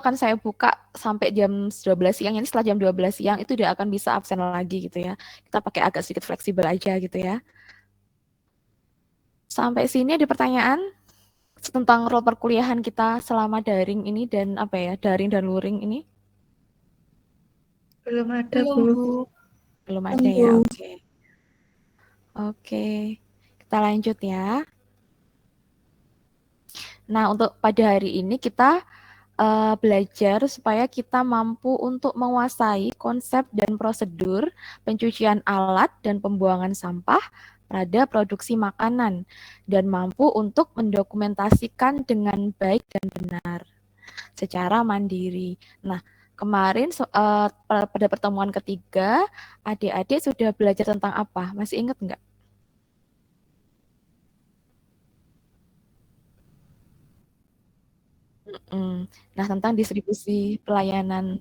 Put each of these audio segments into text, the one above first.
akan saya buka sampai jam 12 siang, ini setelah jam 12 siang itu udah akan bisa absen lagi gitu ya. Kita pakai agak sedikit fleksibel aja gitu ya. Sampai sini ada pertanyaan tentang role perkuliahan kita selama daring ini dan apa ya, daring dan luring ini? Belum ada, Belum, Bu. Bu. Belum ada ya, oke. Oke, kita lanjut ya. Nah, untuk pada hari ini kita belajar supaya kita mampu untuk menguasai konsep dan prosedur pencucian alat dan pembuangan sampah pada produksi makanan dan mampu untuk mendokumentasikan dengan baik dan benar secara mandiri. Nah, kemarin pada pertemuan ketiga, adik-adik sudah belajar tentang apa? Masih ingat nggak? Nah, tentang distribusi pelayanan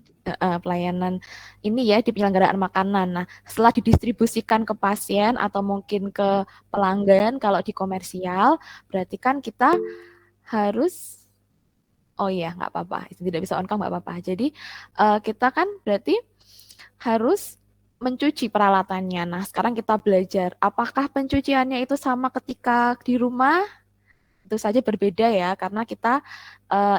ini ya di penyelenggaraan makanan. Nah, setelah didistribusikan ke pasien atau mungkin ke pelanggan kalau di komersial, berarti kan kita harus oh iya nggak apa-apa, itu tidak bisa on cam nggak apa-apa. Jadi kita kan berarti harus mencuci peralatannya. Nah, sekarang kita belajar apakah pencuciannya itu sama ketika di rumah? Tentu saja berbeda ya, karena kita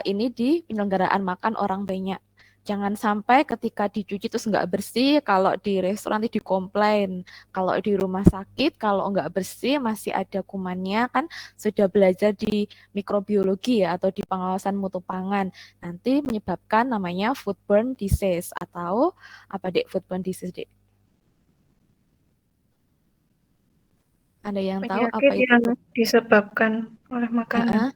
ini di penyelenggaraan makan orang banyak. Jangan sampai ketika dicuci terus nggak bersih, kalau di restoran nanti dikomplain. Kalau di rumah sakit, kalau nggak bersih masih ada kumannya, kan sudah belajar di mikrobiologi ya, atau di pengawasan mutu pangan. Nanti menyebabkan namanya foodborne disease, atau apa dek foodborne disease dek? Ada yang tahu apa Penyakit itu? yang disebabkan oleh makanan.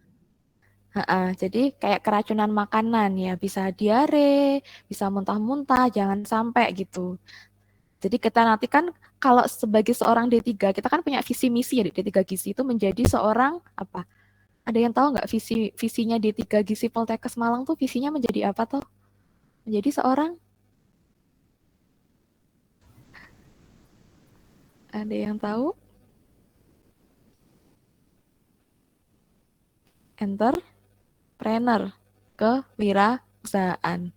Jadi kayak keracunan makanan ya, bisa diare, bisa muntah-muntah, jangan sampai gitu. Jadi kita nanti kan kalau sebagai seorang D3, kita kan punya visi misi ya, D3 Gizi itu menjadi seorang apa? Ada yang tahu nggak visinya D3 Gizi Poltekkes Malang tuh visinya menjadi apa tuh? Menjadi seorang, ada yang tahu? Entrepreneur, kewirausahaan.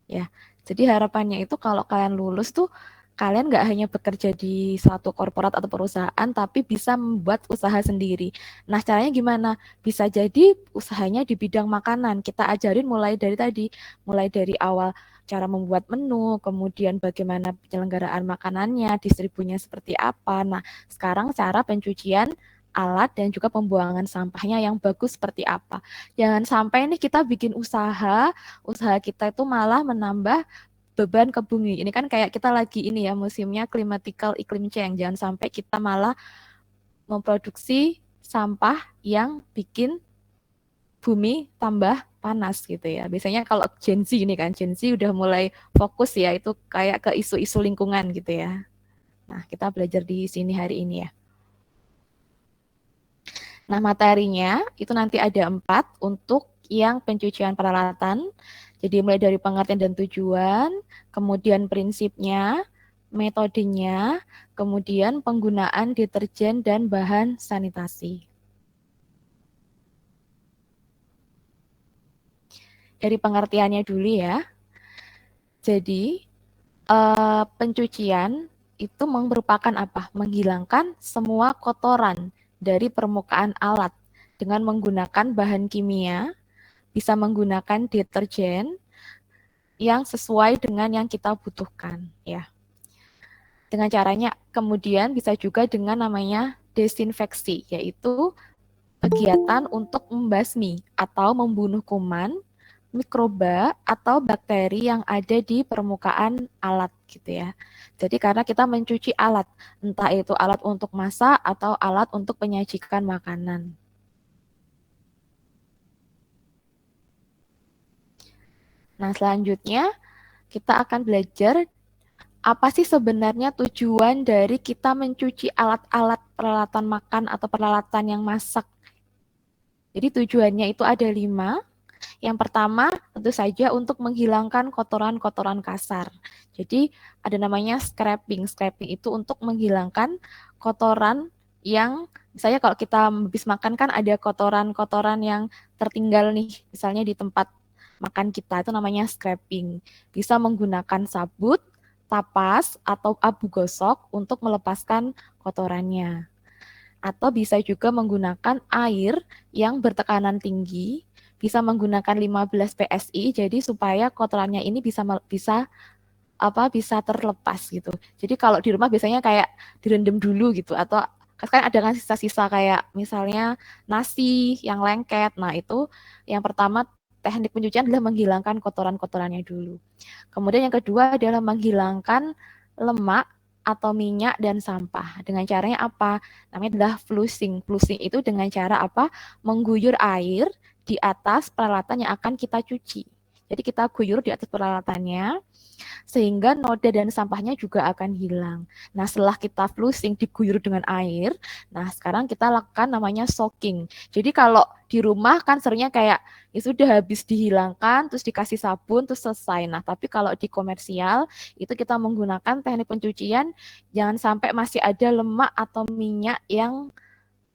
Ya, jadi harapannya itu kalau kalian lulus tuh kalian nggak hanya bekerja di suatu korporat atau perusahaan, tapi bisa membuat usaha sendiri. Nah, caranya gimana? Bisa jadi usahanya di bidang makanan. Kita ajarin mulai dari tadi, mulai dari awal cara membuat menu, kemudian bagaimana penyelenggaraan makanannya, distribusinya seperti apa. Nah, sekarang cara pencucian alat dan juga pembuangan sampahnya yang bagus seperti apa. Jangan sampai nih kita bikin usaha kita itu malah menambah beban ke bumi. Ini kan kayak kita lagi ini ya musimnya climatical iklim change. Jangan sampai kita malah memproduksi sampah yang bikin bumi tambah panas gitu ya. Biasanya kalau Gen Z ini kan, Gen Z udah mulai fokus ya itu kayak ke isu-isu lingkungan gitu ya. Nah, kita belajar di sini hari ini ya. Nah, materinya itu nanti ada 4 untuk yang pencucian peralatan. Jadi mulai dari pengertian dan tujuan, kemudian prinsipnya, metodenya, kemudian penggunaan deterjen dan bahan sanitasi. Dari pengertiannya dulu ya. Jadi pencucian itu merupakan apa? Menghilangkan semua kotoran dari permukaan alat dengan menggunakan bahan kimia, bisa menggunakan deterjen yang sesuai dengan yang kita butuhkan ya. Dengan caranya kemudian bisa juga dengan namanya desinfeksi, yaitu kegiatan untuk membasmi atau membunuh kuman, mikroba atau bakteri yang ada di permukaan alat gitu ya. Jadi karena kita mencuci alat, entah itu alat untuk masak atau alat untuk penyajikan makanan. Nah, selanjutnya kita akan belajar apa sih sebenarnya tujuan dari kita mencuci alat-alat peralatan makan atau peralatan yang masak. Jadi tujuannya itu ada 5. Yang pertama tentu saja untuk menghilangkan kotoran-kotoran kasar. Jadi ada namanya scraping. Scraping itu untuk menghilangkan kotoran yang misalnya kalau kita habis makan kan ada kotoran-kotoran yang tertinggal nih, misalnya di tempat makan kita, itu namanya scraping. Bisa menggunakan sabut, tapas, atau abu gosok untuk melepaskan kotorannya. Atau bisa juga menggunakan air yang bertekanan tinggi, bisa menggunakan 15 PSI, jadi supaya kotorannya ini bisa terlepas gitu. Jadi kalau di rumah biasanya kayak direndam dulu gitu, atau kan ada kan sisa-sisa kayak misalnya nasi yang lengket. Nah itu yang pertama teknik pencucian adalah menghilangkan kotoran-kotorannya dulu. Kemudian yang kedua adalah menghilangkan lemak atau minyak dan sampah. Dengan caranya apa? Namanya adalah flusing. Flusing itu dengan cara apa? Mengguyur air di atas peralatan yang akan kita cuci. Jadi kita guyur di atas peralatannya, sehingga noda dan sampahnya juga akan hilang. Nah, setelah kita flusing diguyur dengan air, nah sekarang kita lakukan namanya soaking. Jadi kalau di rumah kan seringnya kayak ya sudah habis dihilangkan, terus dikasih sabun, terus selesai. Nah, tapi kalau di komersial itu kita menggunakan teknik pencucian, jangan sampai masih ada lemak atau minyak yang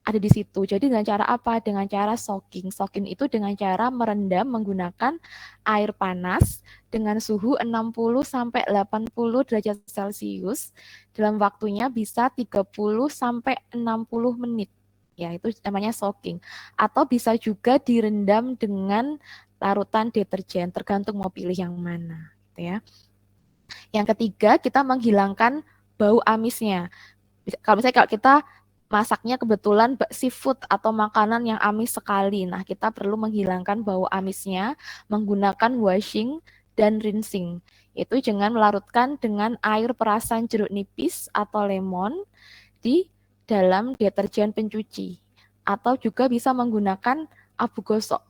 ada di situ. Jadi dengan cara apa? Dengan cara soaking. Soaking itu dengan cara merendam menggunakan air panas dengan suhu 60 sampai 80 derajat Celcius dalam waktunya bisa 30 sampai 60 menit. Ya, itu namanya soaking. Atau bisa juga direndam dengan larutan deterjen, tergantung mau pilih yang mana, gitu ya. Yang ketiga, kita menghilangkan bau amisnya. Kalau kita masaknya kebetulan seafood atau makanan yang amis sekali, nah kita perlu menghilangkan bau amisnya menggunakan washing dan rinsing. Itu dengan melarutkan dengan air perasan jeruk nipis atau lemon di dalam deterjen pencuci. Atau juga bisa menggunakan abu gosok.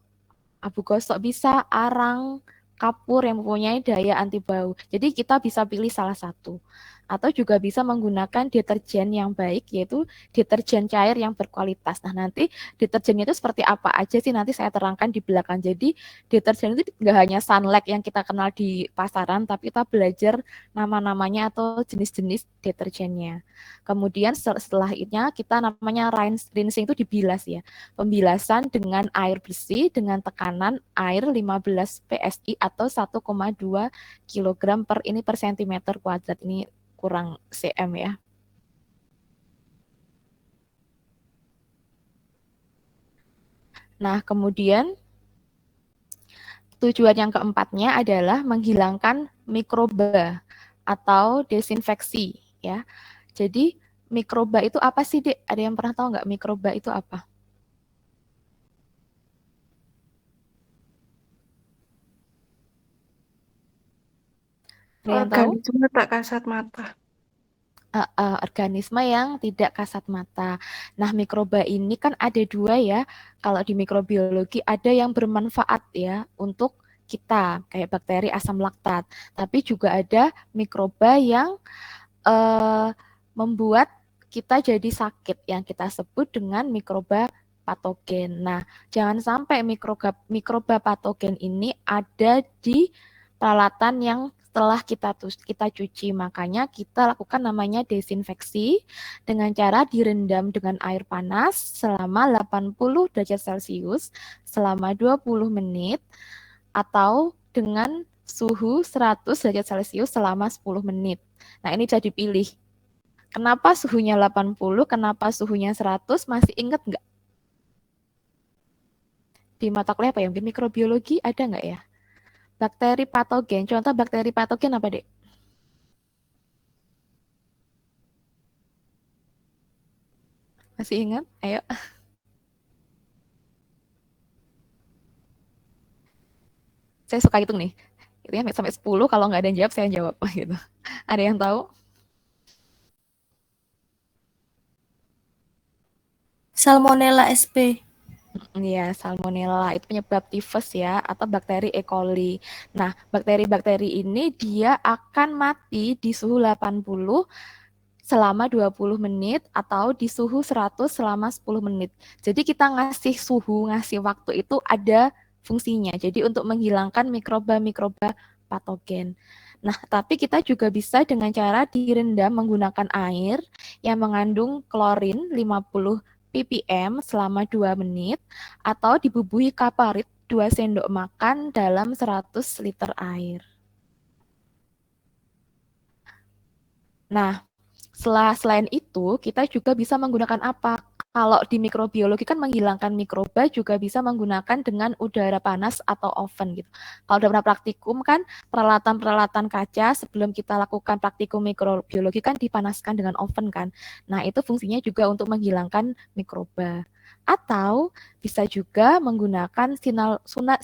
Abu gosok bisa, arang, kapur yang mempunyai daya anti bau. Jadi kita bisa pilih salah satu. Atau juga bisa menggunakan deterjen yang baik, yaitu deterjen cair yang berkualitas. Nah, nanti deterjennya itu seperti apa aja sih, nanti saya terangkan di belakang. Jadi deterjen itu nggak hanya Sunlight yang kita kenal di pasaran, tapi kita belajar nama-namanya atau jenis-jenis deterjennya. Kemudian setelah itu kita namanya rinsing itu dibilas ya. Pembilasan dengan air bersih dengan tekanan air 15 PSI atau 1,2 kg per sentimeter kuadrat. Ini kurang cm ya. Nah, kemudian tujuan yang keempatnya adalah menghilangkan mikroba atau desinfeksi ya. Jadi mikroba itu apa sih, Dek? Ada yang pernah tahu nggak mikroba itu apa? Ada yang tahu? Organisme tak kasat mata. Organisme yang tidak kasat mata. Nah, mikroba ini kan ada dua ya. Kalau di mikrobiologi ada yang bermanfaat ya untuk kita, kayak bakteri asam laktat. Tapi juga ada mikroba yang membuat kita jadi sakit, yang kita sebut dengan mikroba patogen. Nah, jangan sampai mikroba patogen ini ada di peralatan yang setelah kita cuci. Makanya kita lakukan namanya desinfeksi dengan cara direndam dengan air panas selama 80 derajat Celcius selama 20 menit atau dengan suhu 100 derajat Celcius selama 10 menit. Nah, ini bisa dipilih. Kenapa suhunya 80, kenapa suhunya 100? Masih ingat nggak? Di mata kuliah apa ya? Di mikrobiologi ada nggak ya? Bakteri patogen. Contoh bakteri patogen apa, Dek? Masih ingat? Ayo. Saya suka hitung nih. Itu ya sampai 10, kalau nggak ada yang jawab, saya jawab. Gitu. Ada yang tahu? Salmonella sp. Iya, salmonella itu penyebab tifus ya, atau bakteri E. coli. Nah, bakteri-bakteri ini dia akan mati di suhu 80 selama 20 menit atau di suhu 100 selama 10 menit. Jadi kita ngasih suhu, ngasih waktu itu ada fungsinya. Jadi untuk menghilangkan mikroba-mikroba patogen. Nah, tapi kita juga bisa dengan cara direndam menggunakan air yang mengandung klorin 50 ppm selama 2 menit atau dibubuhi kaparit 2 sendok makan dalam 100 liter air. Nah, selain itu, kita juga bisa menggunakan apa? Kalau di mikrobiologi kan menghilangkan mikroba juga bisa menggunakan dengan udara panas atau oven gitu. Kalau dalam praktikum kan peralatan-peralatan kaca sebelum kita lakukan praktikum mikrobiologi kan dipanaskan dengan oven kan. Nah, itu fungsinya juga untuk menghilangkan mikroba. Atau bisa juga menggunakan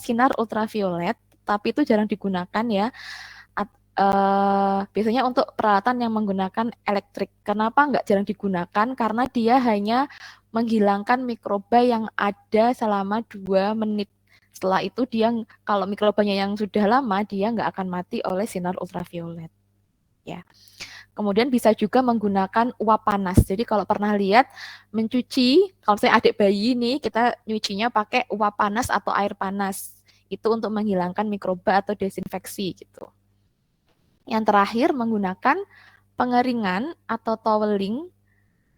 sinar ultraviolet, tapi itu jarang digunakan ya. Biasanya untuk peralatan yang menggunakan elektrik. Kenapa nggak jarang digunakan? Karena dia hanya menghilangkan mikroba yang ada selama 2 menit. Setelah itu dia, kalau mikrobanya yang sudah lama, dia nggak akan mati oleh sinar ultraviolet. Ya. Kemudian bisa juga menggunakan uap panas. Jadi kalau pernah lihat mencuci, kalau saya adik bayi nih, kita nyucinya pakai uap panas atau air panas. Itu untuk menghilangkan mikroba atau desinfeksi gitu. Yang terakhir menggunakan pengeringan atau toweling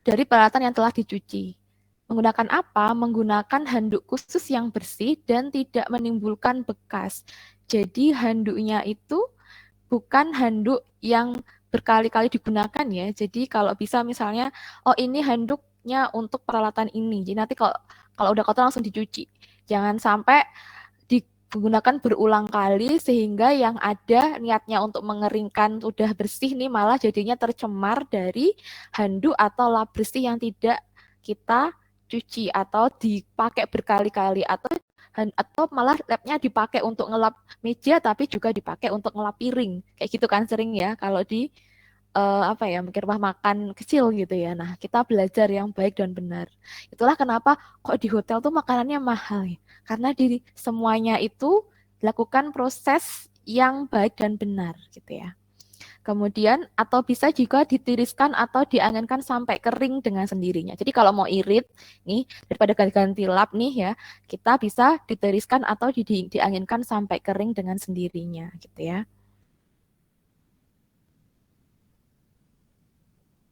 dari peralatan yang telah dicuci. Menggunakan apa? Menggunakan handuk khusus yang bersih dan tidak menimbulkan bekas. Jadi handuknya itu bukan handuk yang berkali-kali digunakan ya. Jadi kalau bisa misalnya, oh ini handuknya untuk peralatan ini. Jadi nanti kalau udah kotor langsung dicuci. Jangan sampai digunakan berulang kali sehingga yang ada niatnya untuk mengeringkan udah bersih nih malah jadinya tercemar dari handuk atau lap bersih yang tidak kita cuci atau dipakai berkali-kali atau malah lapnya dipakai untuk ngelap meja tapi juga dipakai untuk ngelap piring kayak gitu kan sering ya kalau di apa ya mungkin rumah makan kecil gitu ya. Nah kita belajar yang baik dan benar. Itulah kenapa kok di hotel tuh makanannya mahal ya. Karena di semuanya itu dilakukan proses yang baik dan benar gitu ya. Kemudian atau bisa juga ditiriskan atau dianginkan sampai kering dengan sendirinya. Jadi kalau mau irit nih daripada ganti-ganti lap nih ya, kita bisa ditiriskan atau dianginkan sampai kering dengan sendirinya gitu ya.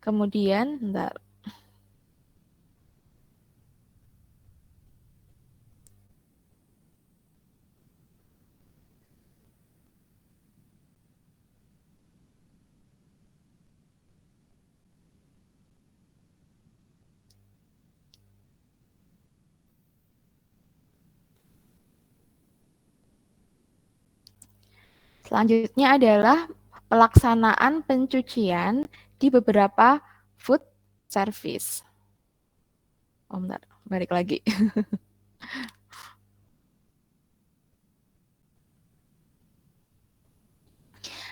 Kemudian, bentar. Selanjutnya adalah pelaksanaan pencucian di beberapa food service. Oh, bentar, balik lagi.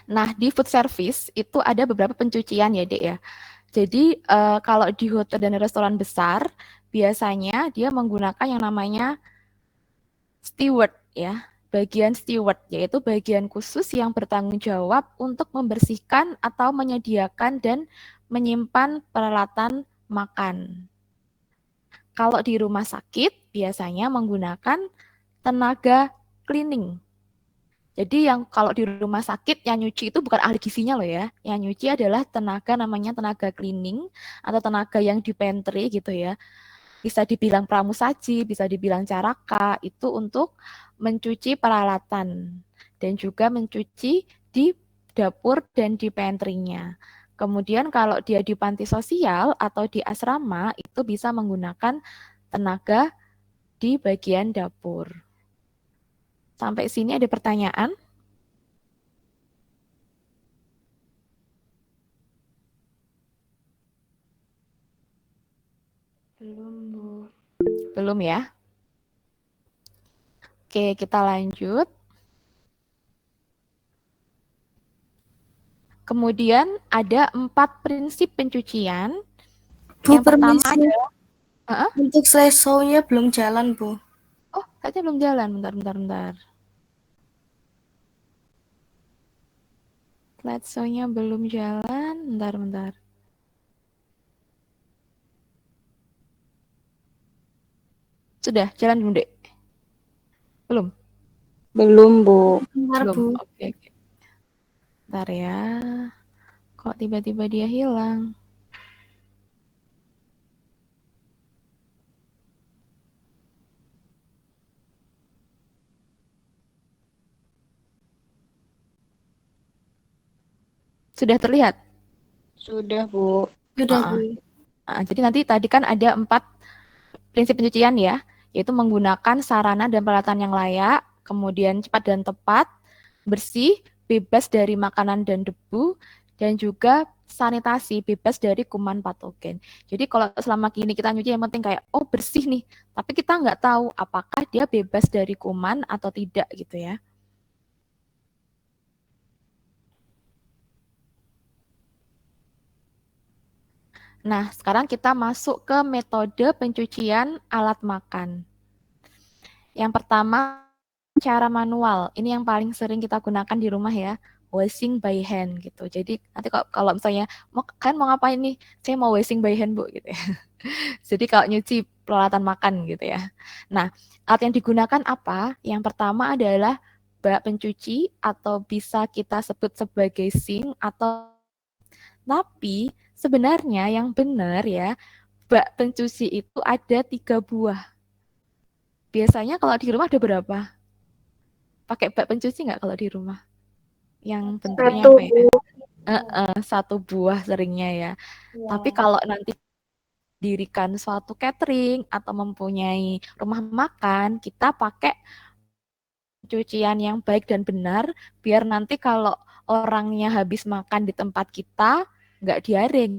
Nah, di food service itu ada beberapa pencucian ya, Dek ya. Jadi kalau di hotel dan restoran besar, biasanya dia menggunakan yang namanya steward ya. Bagian steward yaitu bagian khusus yang bertanggung jawab untuk membersihkan atau menyediakan dan menyimpan peralatan makan. Kalau di rumah sakit biasanya menggunakan tenaga cleaning. Jadi yang kalau di rumah sakit yang nyuci itu bukan ahli gizinya loh ya. Yang nyuci adalah namanya tenaga cleaning atau tenaga yang di pantry gitu ya. Bisa dibilang pramusaji, bisa dibilang caraka, itu untuk mencuci peralatan dan juga mencuci di dapur dan di pantry-nya. Kemudian kalau dia di panti sosial atau di asrama itu bisa menggunakan tenaga di bagian dapur. Sampai sini ada pertanyaan? Belum, Bu. Belum ya? Oke, kita lanjut. Kemudian ada 4 prinsip pencucian. Bu, Yang pertama permisi. adalah Untuk slideshow-nya belum jalan, Bu. oh, kayaknya belum jalan. Bentar. Slideshow-nya belum jalan. Bentar. Sudah jalan belum, Dek? Belum? Belum, Bu. Bentar, Belum. Bu. Oke. Bentar ya. Kok tiba-tiba dia hilang? Sudah terlihat? Sudah, Bu. Sudah, Ah, Bu. Jadi nanti tadi kan ada 4 prinsip pencucian ya, yaitu menggunakan sarana dan peralatan yang layak, kemudian cepat dan tepat, bersih, bebas dari makanan dan debu, dan juga sanitasi, bebas dari kuman patogen. Jadi kalau selama ini kita nyuci yang penting kayak, oh bersih nih, tapi kita nggak tahu apakah dia bebas dari kuman atau tidak gitu ya. Nah, sekarang kita masuk ke metode pencucian alat makan. Yang pertama, cara manual. Ini yang paling sering kita gunakan di rumah ya, washing by hand gitu. Jadi nanti kalau misalnya kalian mau ngapain nih? Saya mau washing by hand, Bu gitu ya. Jadi kalau nyuci peralatan makan gitu ya. Nah, alat yang digunakan apa? Yang pertama adalah bak pencuci atau bisa kita sebut sebagai sink atau tapi sebenarnya yang benar ya, bak pencuci itu ada 3 buah. Biasanya kalau di rumah ada berapa? Pakai bak pencuci nggak kalau di rumah? Yang bentuknya 1, apa ya? Bu. 1 buah seringnya ya. Tapi kalau nanti dirikan suatu catering atau mempunyai rumah makan, kita pakai pencucian yang baik dan benar, biar nanti kalau orangnya habis makan di tempat kita, nggak diare.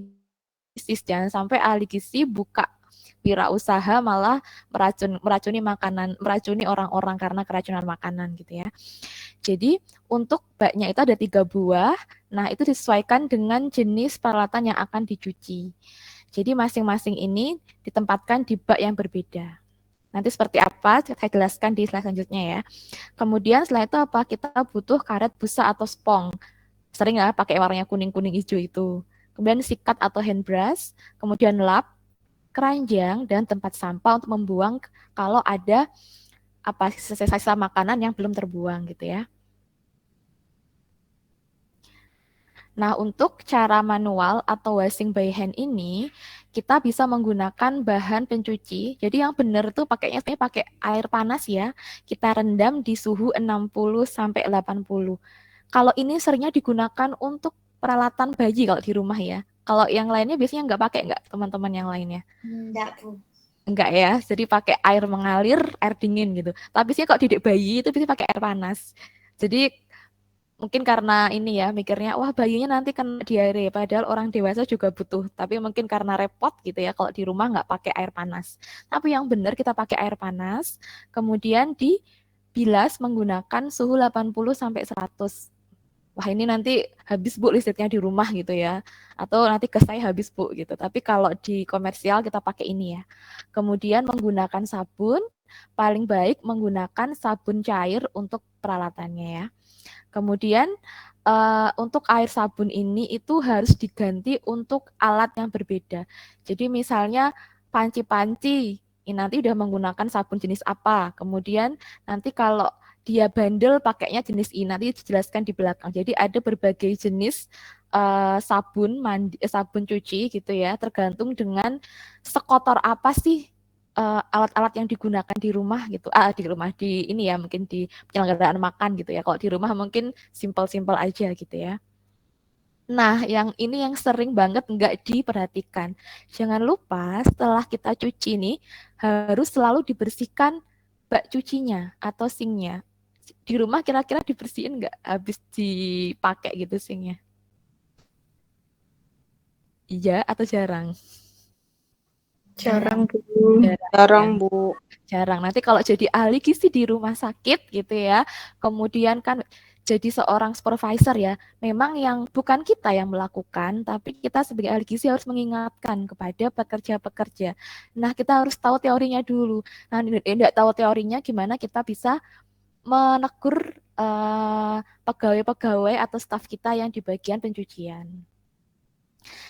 Jangan sampai ahli gizi buka wirausaha malah meracuni makanan, meracuni orang-orang karena keracunan makanan gitu ya. Jadi untuk baknya itu ada 3 buah. Nah, itu disesuaikan dengan jenis peralatan yang akan dicuci. Jadi masing-masing ini ditempatkan di bak yang berbeda. Nanti seperti apa saya jelaskan di slide selanjutnya ya. Kemudian setelah itu apa? Kita butuh karet busa atau spong. Sering ya pakai warnanya kuning-kuning hijau itu. Kemudian sikat atau hand brush, kemudian lap, keranjang, dan tempat sampah untuk membuang kalau ada apa sisa-sisa makanan yang belum terbuang gitu ya. Nah, untuk cara manual atau washing by hand ini, kita bisa menggunakan bahan pencuci. Jadi yang benar tuh pakainya pakai air panas ya. Kita rendam di suhu 60 sampai 80. Kalau ini seringnya digunakan untuk peralatan bayi kalau di rumah ya. Kalau yang lainnya biasanya nggak pakai nggak teman-teman yang lainnya? Enggak, Bu. Enggak ya, jadi pakai air mengalir, air dingin gitu. Tapi sih kalau didik bayi itu biasanya pakai air panas. Jadi mungkin karena ini ya mikirnya, wah bayinya nanti kena diare, padahal orang dewasa juga butuh. Tapi mungkin karena repot gitu ya, kalau di rumah nggak pakai air panas. Tapi yang benar kita pakai air panas, kemudian dibilas menggunakan suhu 80 sampai 100. Wah ini nanti habis Bu listriknya di rumah gitu ya. Atau nanti ke saya habis Bu gitu. Tapi kalau di komersial kita pakai ini ya. Kemudian menggunakan sabun, paling baik menggunakan sabun cair untuk peralatannya ya. Kemudian untuk air sabun ini itu harus diganti untuk alat yang berbeda. Jadi misalnya panci-panci, ini nanti udah menggunakan sabun jenis apa. Kemudian nanti kalau dia bandel pakainya jenis ini, nanti dijelaskan di belakang. Jadi ada berbagai jenis sabun sabun cuci gitu ya, tergantung dengan sekotor apa sih alat-alat yang digunakan di rumah gitu. Di ini ya mungkin di penyelenggaraan makan gitu ya. Kalau di rumah mungkin simpel-simpel aja gitu ya. Nah, yang ini yang sering banget nggak diperhatikan. Jangan lupa setelah kita cuci nih harus selalu dibersihkan bak cucinya atau sinknya. Di rumah kira-kira dibersihin nggak habis dipakai gitu sinknya? Iya atau jarang? Jarang, Bu. Jarang, Ya. Bu. Jarang. Nanti kalau jadi ahli gizi di rumah sakit gitu ya, kemudian kan jadi seorang supervisor ya, memang yang bukan kita yang melakukan, tapi kita sebagai ahli gizi harus mengingatkan kepada pekerja-pekerja. Nah, kita harus tahu teorinya dulu. Nah, tidak tahu teorinya gimana kita bisa menegur pegawai-pegawai atau staf kita yang di bagian pencucian.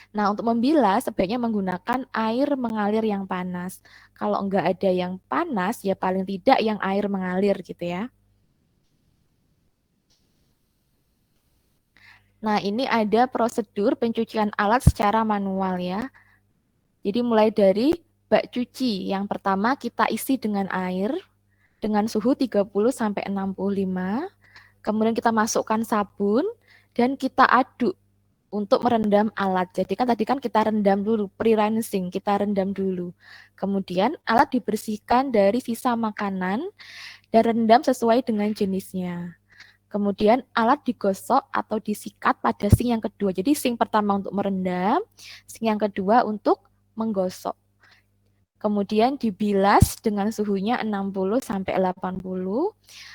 Nah, untuk membilas sebaiknya menggunakan air mengalir yang panas. Kalau enggak ada yang panas, ya paling tidak yang air mengalir gitu ya. Nah, ini ada prosedur pencucian alat secara manual ya. Jadi mulai dari bak cuci. Yang pertama kita isi dengan air dengan suhu 30 sampai 65. Kemudian kita masukkan sabun dan kita aduk untuk merendam alat. Jadi kan tadi kan kita rendam dulu, pre-rinsing, kita rendam dulu. Kemudian alat dibersihkan dari sisa makanan dan rendam sesuai dengan jenisnya. Kemudian alat digosok atau disikat pada sink yang kedua. Jadi sink pertama untuk merendam, sink yang kedua untuk menggosok. Kemudian dibilas dengan suhunya 60 sampai 80.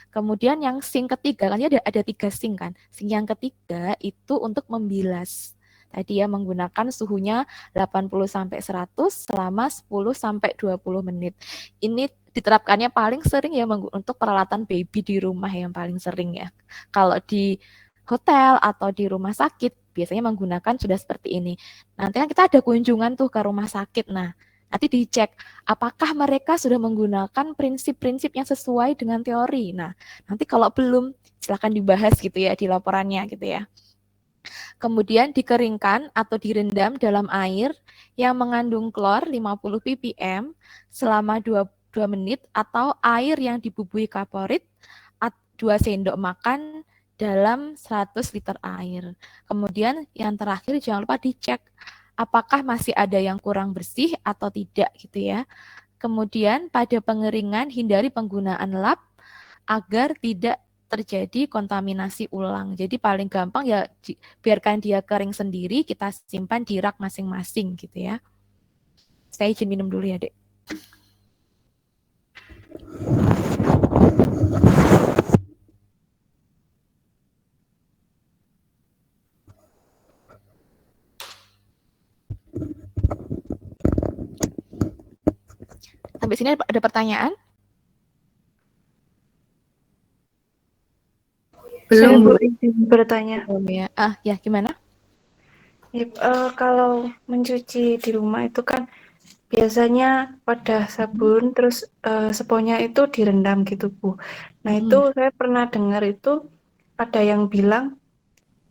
Kemudian yang sink ketiga, kan ada 3 sink kan. Sink yang ketiga itu untuk membilas. Tadi ya menggunakan suhunya 80 sampai 100 selama 10 sampai 20 menit. Ini diterapkannya paling sering ya untuk peralatan baby di rumah yang paling sering ya. Kalau di hotel atau di rumah sakit biasanya menggunakan sudah seperti ini. Nanti kan kita ada kunjungan tuh ke rumah sakit. Nah, nanti dicek apakah mereka sudah menggunakan prinsip-prinsip yang sesuai dengan teori. Nah, nanti kalau belum, silakan dibahas gitu ya di laporannya gitu ya. Kemudian dikeringkan atau direndam dalam air yang mengandung klor 50 ppm selama 2 menit atau air yang dibubui kaporit 2 sendok makan dalam 100 liter air. Kemudian yang terakhir jangan lupa dicek apakah masih ada yang kurang bersih atau tidak gitu ya. Kemudian pada pengeringan hindari penggunaan lap agar tidak terjadi kontaminasi ulang. Jadi paling gampang ya biarkan dia kering sendiri, kita simpan di rak masing-masing gitu ya. Saya izin minum dulu ya, Dek. Sampai sini ada pertanyaan? Saya Belum, Bu. izin bertanya. Belum ya. Ya gimana? Ya, kalau mencuci di rumah itu kan biasanya wadah sabun terus sponnya itu direndam gitu, Bu. Nah, itu saya pernah dengar itu ada yang bilang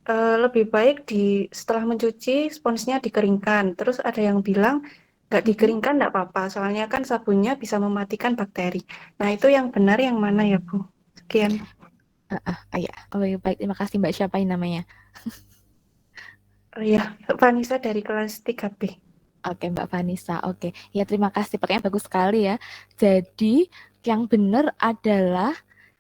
lebih baik setelah mencuci sponsnya dikeringkan. Terus ada yang bilang nggak dikeringkan nggak apa-apa, soalnya kan sabunnya bisa mematikan bakteri. Nah, itu yang benar yang mana ya, Bu? Sekian. Ya. Oh, baik, terima kasih Mbak. Siapa ini namanya? Oh iya, Vanessa dari kelas 3B. Oke, Mbak Vanessa. Oke, ya terima kasih. Pertanyaan bagus sekali ya. Jadi yang benar adalah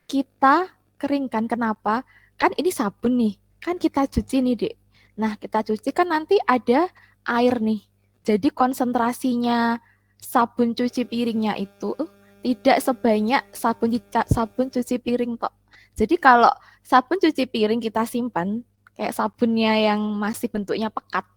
kita keringkan. Kenapa? Kan ini sabun nih. Kan kita cuci nih, Dek. Nah, kita cuci kan nanti ada air nih. Jadi konsentrasinya sabun cuci piringnya itu tidak sebanyak sabun cuci piring kok. Jadi kalau sabun cuci piring kita simpan, kayak sabunnya yang masih bentuknya pekat,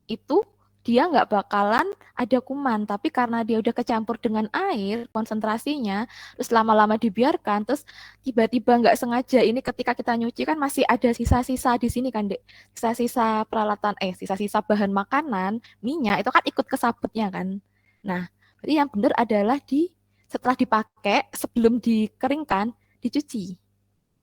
itu dia nggak bakalan ada kuman, tapi karena dia udah kecampur dengan air, konsentrasinya, terus lama-lama dibiarkan, terus tiba-tiba nggak sengaja, ini ketika kita nyuci kan masih ada sisa-sisa di sini kan, Dek. Sisa-sisa peralatan, sisa-sisa bahan makanan, minyak, itu kan ikut ke sabutnya kan. Nah, berarti yang benar adalah setelah dipakai, sebelum dikeringkan, dicuci.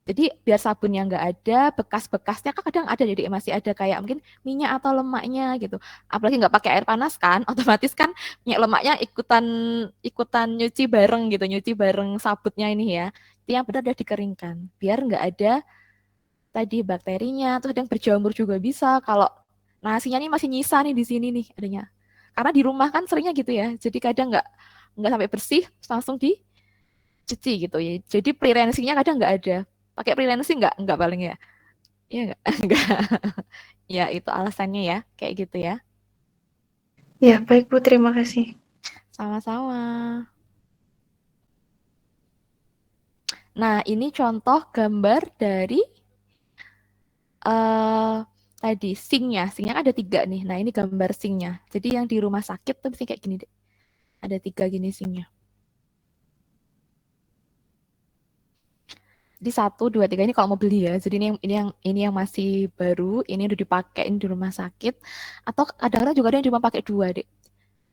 Jadi biar sabunnya nggak ada, bekas-bekasnya kan kadang ada, jadi masih ada kayak mungkin minyak atau lemaknya gitu. Apalagi nggak pakai air panas kan, otomatis kan minyak lemaknya ikutan nyuci bareng gitu, nyuci bareng sabutnya ini ya. Itu yang benar udah dikeringkan, biar nggak ada tadi bakterinya, terus ada yang berjamur juga bisa. Kalau nasinya nih masih nyisa nih di sini nih adanya. Karena di rumah kan seringnya gitu ya, jadi kadang nggak sampai bersih, langsung dicuci gitu ya. Jadi pre-rinsingnya kadang nggak ada. Pakai freelance enggak paling ya. Iya enggak? Enggak. Ya, itu alasannya ya, kayak gitu ya. Ya, baik Bu, terima kasih. Sama-sama. Nah, ini contoh gambar dari tadi sinknya. Sinknya kan ada 3 nih. Nah, ini gambar sinknya. Jadi yang di rumah sakit tuh bisa kayak gini deh. Ada 3 gini sinknya. Jadi 1, 2, 3 ini kalau mau beli ya. Jadi ini yang masih baru, ini udah dipakein di rumah sakit. Atau kadang-kadang juga ada yang cuma pakai 2 deh.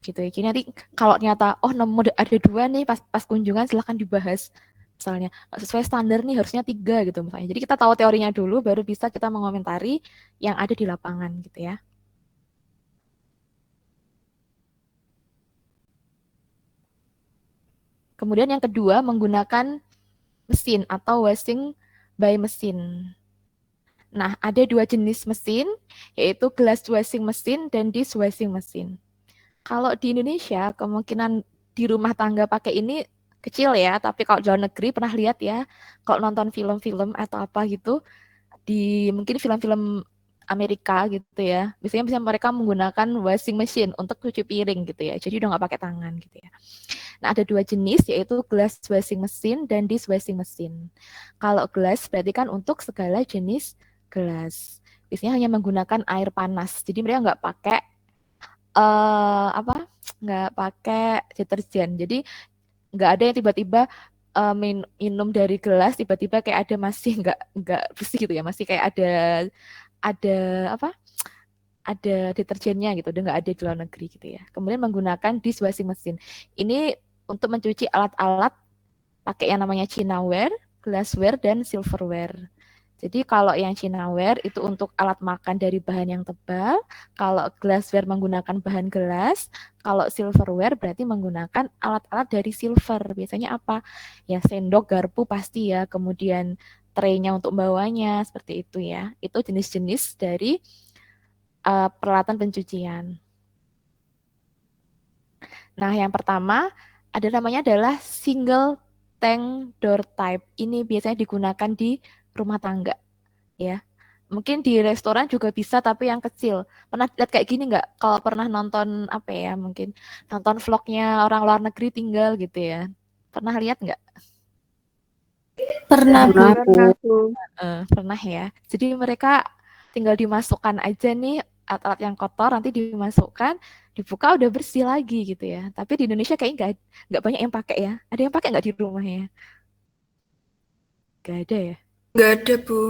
Gitu ya. Jadi nanti kalau ternyata nemu ada 2 nih pas kunjungan silahkan dibahas. Misalnya sesuai standar nih harusnya 3 gitu misalnya. Jadi kita tahu teorinya dulu baru bisa kita mengomentari yang ada di lapangan gitu ya. Kemudian yang kedua menggunakan mesin atau washing by mesin. Nah, ada 2 jenis mesin, yaitu glass washing machine dan dish washing machine. Kalau di Indonesia, kemungkinan di rumah tangga pakai ini kecil ya, tapi kalau di luar negeri pernah lihat ya, kalau nonton film-film atau apa gitu, di mungkin film-film Amerika gitu ya, biasanya mereka menggunakan washing machine untuk cuci piring gitu ya, jadi udah nggak pakai tangan gitu ya. Nah, ada 2 jenis, yaitu glass washing machine dan dish washing machine. Kalau glass berarti kan untuk segala jenis gelas. Biasanya hanya menggunakan air panas. Jadi mereka nggak pakai nggak pakai deterjen. Jadi nggak ada yang tiba-tiba minum dari gelas tiba-tiba kayak ada masih nggak bersih gitu ya, masih kayak ada apa? Ada deterjennya gitu, udah nggak ada di luar negeri gitu ya. Kemudian menggunakan dish washing machine. Ini untuk mencuci alat-alat pakai yang namanya Chinaware, glassware, dan silverware. Jadi kalau yang Chinaware itu untuk alat makan dari bahan yang tebal, kalau glassware menggunakan bahan gelas, kalau silverware berarti menggunakan alat-alat dari silver. Biasanya apa? Ya sendok, garpu pasti ya, kemudian tray-nya untuk bawanya, seperti itu ya. Itu jenis-jenis dari peralatan pencucian. Nah, yang pertama ada namanya adalah single tank door type. Ini biasanya digunakan di rumah tangga, ya. Mungkin di restoran juga bisa, tapi yang kecil. Pernah lihat kayak gini nggak? Kalau pernah nonton apa ya? Mungkin nonton vlognya orang luar negeri tinggal gitu ya. Pernah lihat nggak? Pernah, Bu. Pernah, Bu. Pernah, Bu. Pernah ya. Jadi mereka tinggal dimasukkan aja nih alat-alat yang kotor, nanti dimasukkan, dibuka udah bersih lagi gitu ya. Tapi di Indonesia kayaknya nggak banyak yang pakai ya. Ada yang pakai nggak di rumahnya? Nggak ada ya. Nggak ada, Bu.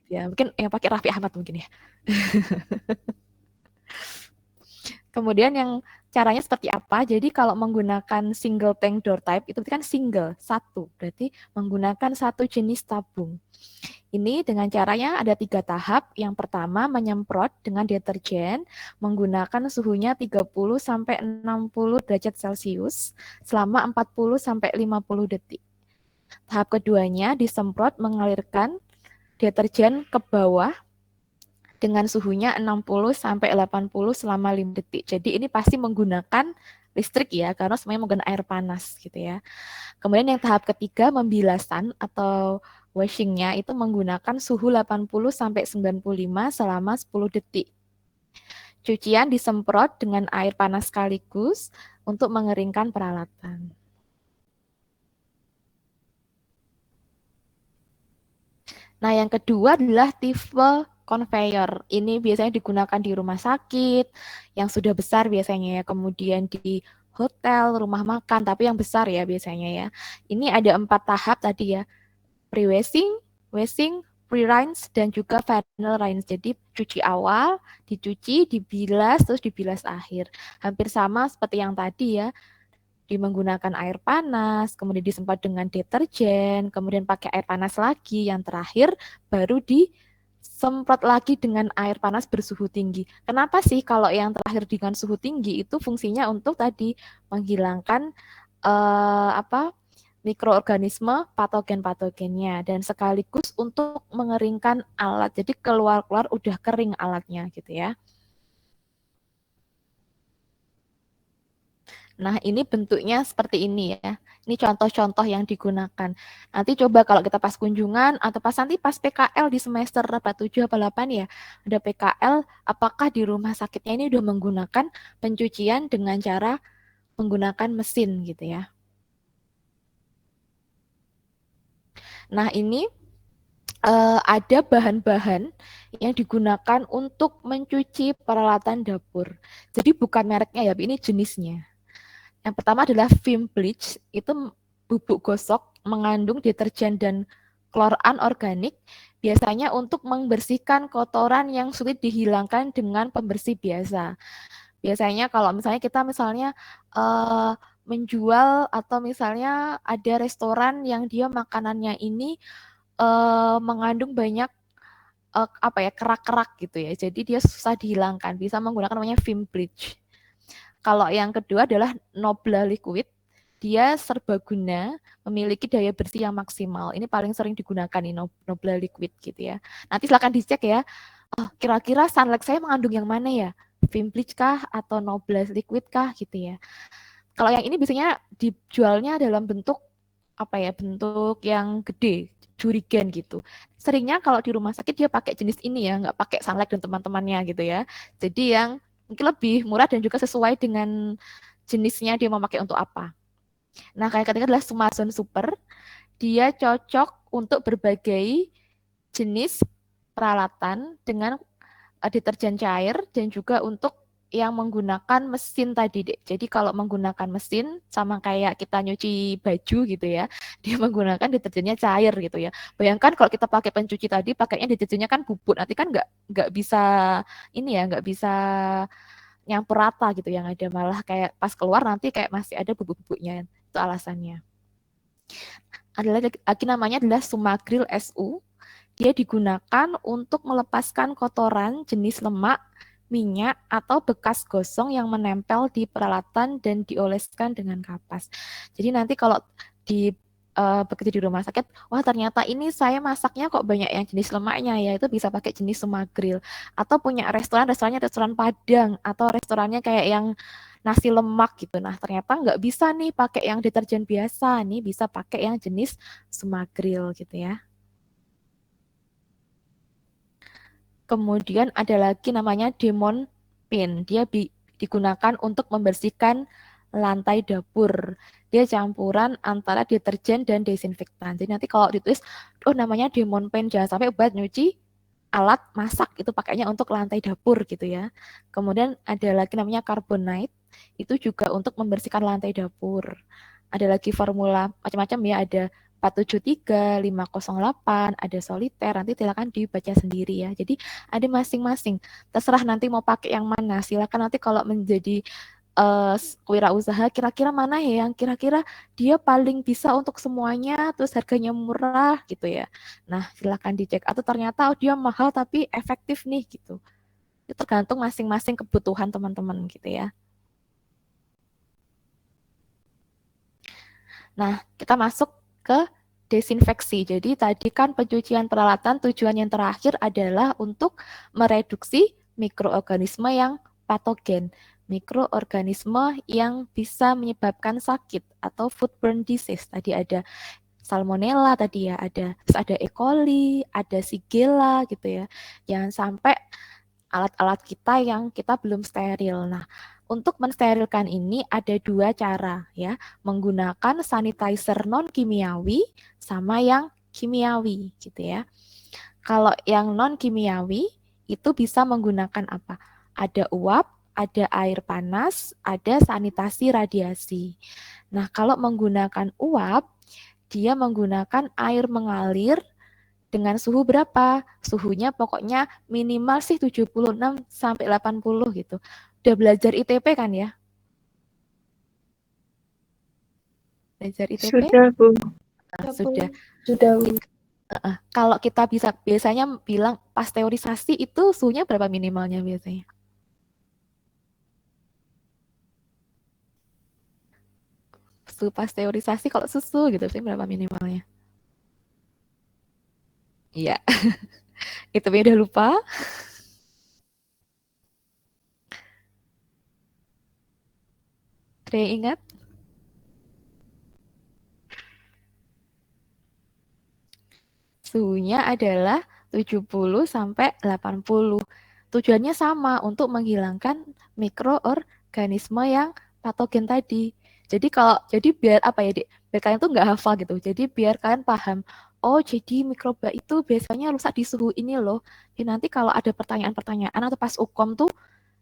Ya mungkin yang pakai Raffi Ahmad mungkin ya. Kemudian yang caranya seperti apa? Jadi kalau menggunakan single tank door type itu kan single, satu. Berarti menggunakan satu jenis tabung. Ini dengan caranya ada 3 tahap. Yang pertama menyemprot dengan deterjen menggunakan suhunya 30 sampai 60 derajat Celcius selama 40 sampai 50 detik. Tahap keduanya disemprot mengalirkan deterjen ke bawah dengan suhunya 60 sampai 80 selama 5 detik. Jadi ini pasti menggunakan listrik ya, karena semuanya menggunakan air panas gitu ya. Kemudian yang tahap ketiga membilasan atau washingnya itu menggunakan suhu 80 sampai 95 selama 10 detik. Cucian disemprot dengan air panas sekaligus untuk mengeringkan peralatan. Nah, yang kedua adalah tipe conveyor. Ini biasanya digunakan di rumah sakit yang sudah besar biasanya ya, kemudian di hotel, rumah makan, tapi yang besar ya biasanya ya. Ini ada 4 tahap tadi ya, pre-washing, washing, pre-rinse, dan juga final rinse. Jadi cuci awal, dicuci, dibilas, terus dibilas akhir. Hampir sama seperti yang tadi ya, menggunakan air panas, kemudian disemprot dengan deterjen, kemudian pakai air panas lagi, yang terakhir baru disemprot lagi dengan air panas bersuhu tinggi. Kenapa sih kalau yang terakhir dengan suhu tinggi itu fungsinya untuk tadi menghilangkan mikroorganisme patogen-patogennya dan sekaligus untuk mengeringkan alat. Jadi keluar-keluar udah kering alatnya gitu ya. Nah, ini bentuknya seperti ini ya. Ini contoh-contoh yang digunakan. Nanti coba kalau kita pas kunjungan atau nanti pas PKL di semester 7 atau 8 ya, ada PKL, apakah di rumah sakitnya ini udah menggunakan pencucian dengan cara menggunakan mesin gitu ya. Nah, ini ada bahan-bahan yang digunakan untuk mencuci peralatan dapur. Jadi bukan mereknya ya, ini jenisnya. Yang pertama adalah Vim Bleach, itu bubuk gosok mengandung deterjen dan klor anorganik, biasanya untuk membersihkan kotoran yang sulit dihilangkan dengan pembersih biasa. Biasanya kalau misalnya kita menjual atau misalnya ada restoran yang dia makanannya ini mengandung banyak kerak-kerak gitu ya. Jadi dia susah dihilangkan, bisa menggunakan namanya Vim Bleach. Kalau yang kedua adalah Nobla Liquid. dia serbaguna, memiliki daya bersih yang maksimal. Ini paling sering digunakan nih Nobla Liquid gitu ya. Nanti silakan dicek ya. Oh, kira-kira sunlight saya mengandung yang mana ya? Vim Bleach kah atau Nobla Liquid kah gitu ya. Kalau yang ini biasanya dijualnya dalam bentuk apa ya? Bentuk yang gede, jurigen gitu. Seringnya kalau di rumah sakit dia pakai jenis ini ya, nggak pakai sunlight dan teman-temannya gitu ya. Jadi yang mungkin lebih murah dan juga sesuai dengan jenisnya dia mau pakai untuk apa. Nah, kayak ketiga adalah Sumazon Super. Dia cocok untuk berbagai jenis peralatan dengan deterjen cair dan juga untuk yang menggunakan mesin tadi, Dek. Jadi kalau menggunakan mesin sama kayak kita nyuci baju gitu ya, dia menggunakan deterjennya cair gitu ya. Bayangkan kalau kita pakai pencuci tadi, pakainya deterjennya kan bubuk, nanti kan nggak bisa ini ya, nggak bisa nyampur rata gitu, yang ada malah kayak pas keluar nanti kayak masih ada bubuk-bubuknya. Itu alasannya. Ada lagi namanya adalah Sumagril SU. Dia digunakan untuk melepaskan kotoran jenis lemak, minyak, atau bekas gosong yang menempel di peralatan dan dioleskan dengan kapas. Jadi nanti kalau bekerja di rumah sakit, wah ternyata ini saya masaknya kok banyak yang jenis lemaknya ya, itu bisa pakai jenis Sumagril. Atau punya restorannya restoran Padang, atau restorannya kayak yang nasi lemak gitu. Nah ternyata nggak bisa nih pakai yang deterjen biasa, nih bisa pakai yang jenis Sumagril gitu ya. Kemudian ada lagi namanya Demon Pin. Dia digunakan untuk membersihkan lantai dapur. Dia campuran antara deterjen dan desinfektan. Jadi nanti kalau ditulis, oh namanya Demon Pin, jangan sampai buat nyuci alat masak, itu pakainya untuk lantai dapur gitu ya. Kemudian ada lagi namanya Carbonite, itu juga untuk membersihkan lantai dapur. Ada lagi formula macam-macam ya, ada 473, 508, ada soliter, nanti silakan dibaca sendiri ya. Jadi ada masing-masing, terserah nanti mau pakai yang mana, silakan nanti kalau menjadi wirausaha kira-kira mana ya yang kira-kira dia paling bisa untuk semuanya, terus harganya murah gitu ya. Nah silakan dicek, atau ternyata dia mahal tapi efektif nih gitu. Itu tergantung masing-masing kebutuhan teman-teman gitu ya. Nah, kita masuk ke desinfeksi. Jadi tadi kan pencucian peralatan tujuan yang terakhir adalah untuk mereduksi mikroorganisme yang patogen, mikroorganisme yang bisa menyebabkan sakit atau foodborne disease. Tadi ada salmonella tadi ya, ada E. coli, ada Shigella gitu ya. Jangan sampai alat-alat kita yang kita belum steril. Nah, untuk mensterilkan ini ada dua cara ya, menggunakan sanitizer non kimiawi sama yang kimiawi gitu ya. Kalau yang non kimiawi itu bisa menggunakan apa? Ada uap, ada air panas, ada sanitasi radiasi. Nah, kalau menggunakan uap, dia menggunakan air mengalir dengan suhu berapa? Suhunya pokoknya minimal sih 76 sampai 80 gitu. Udah belajar ITP kan ya? Belajar ITP? Sudah, Bu. Nah, sudah. Sudah. Kalau kita bisa biasanya bilang pasteurisasi itu suhunya berapa minimalnya biasanya? Suhu pasteurisasi kalau susu gitu sih berapa minimalnya? Iya. Itu udah lupa. Ada yang ingat? Suhunya adalah 70 sampai 80. Tujuannya sama, untuk menghilangkan mikroorganisme yang patogen tadi. Jadi biar apa ya, Dik? Biar kalian tuh nggak hafal gitu. Jadi biar kalian paham, oh jadi mikroba itu biasanya rusak di suhu ini loh. Jadi nanti kalau ada pertanyaan-pertanyaan atau pas UKOM tuh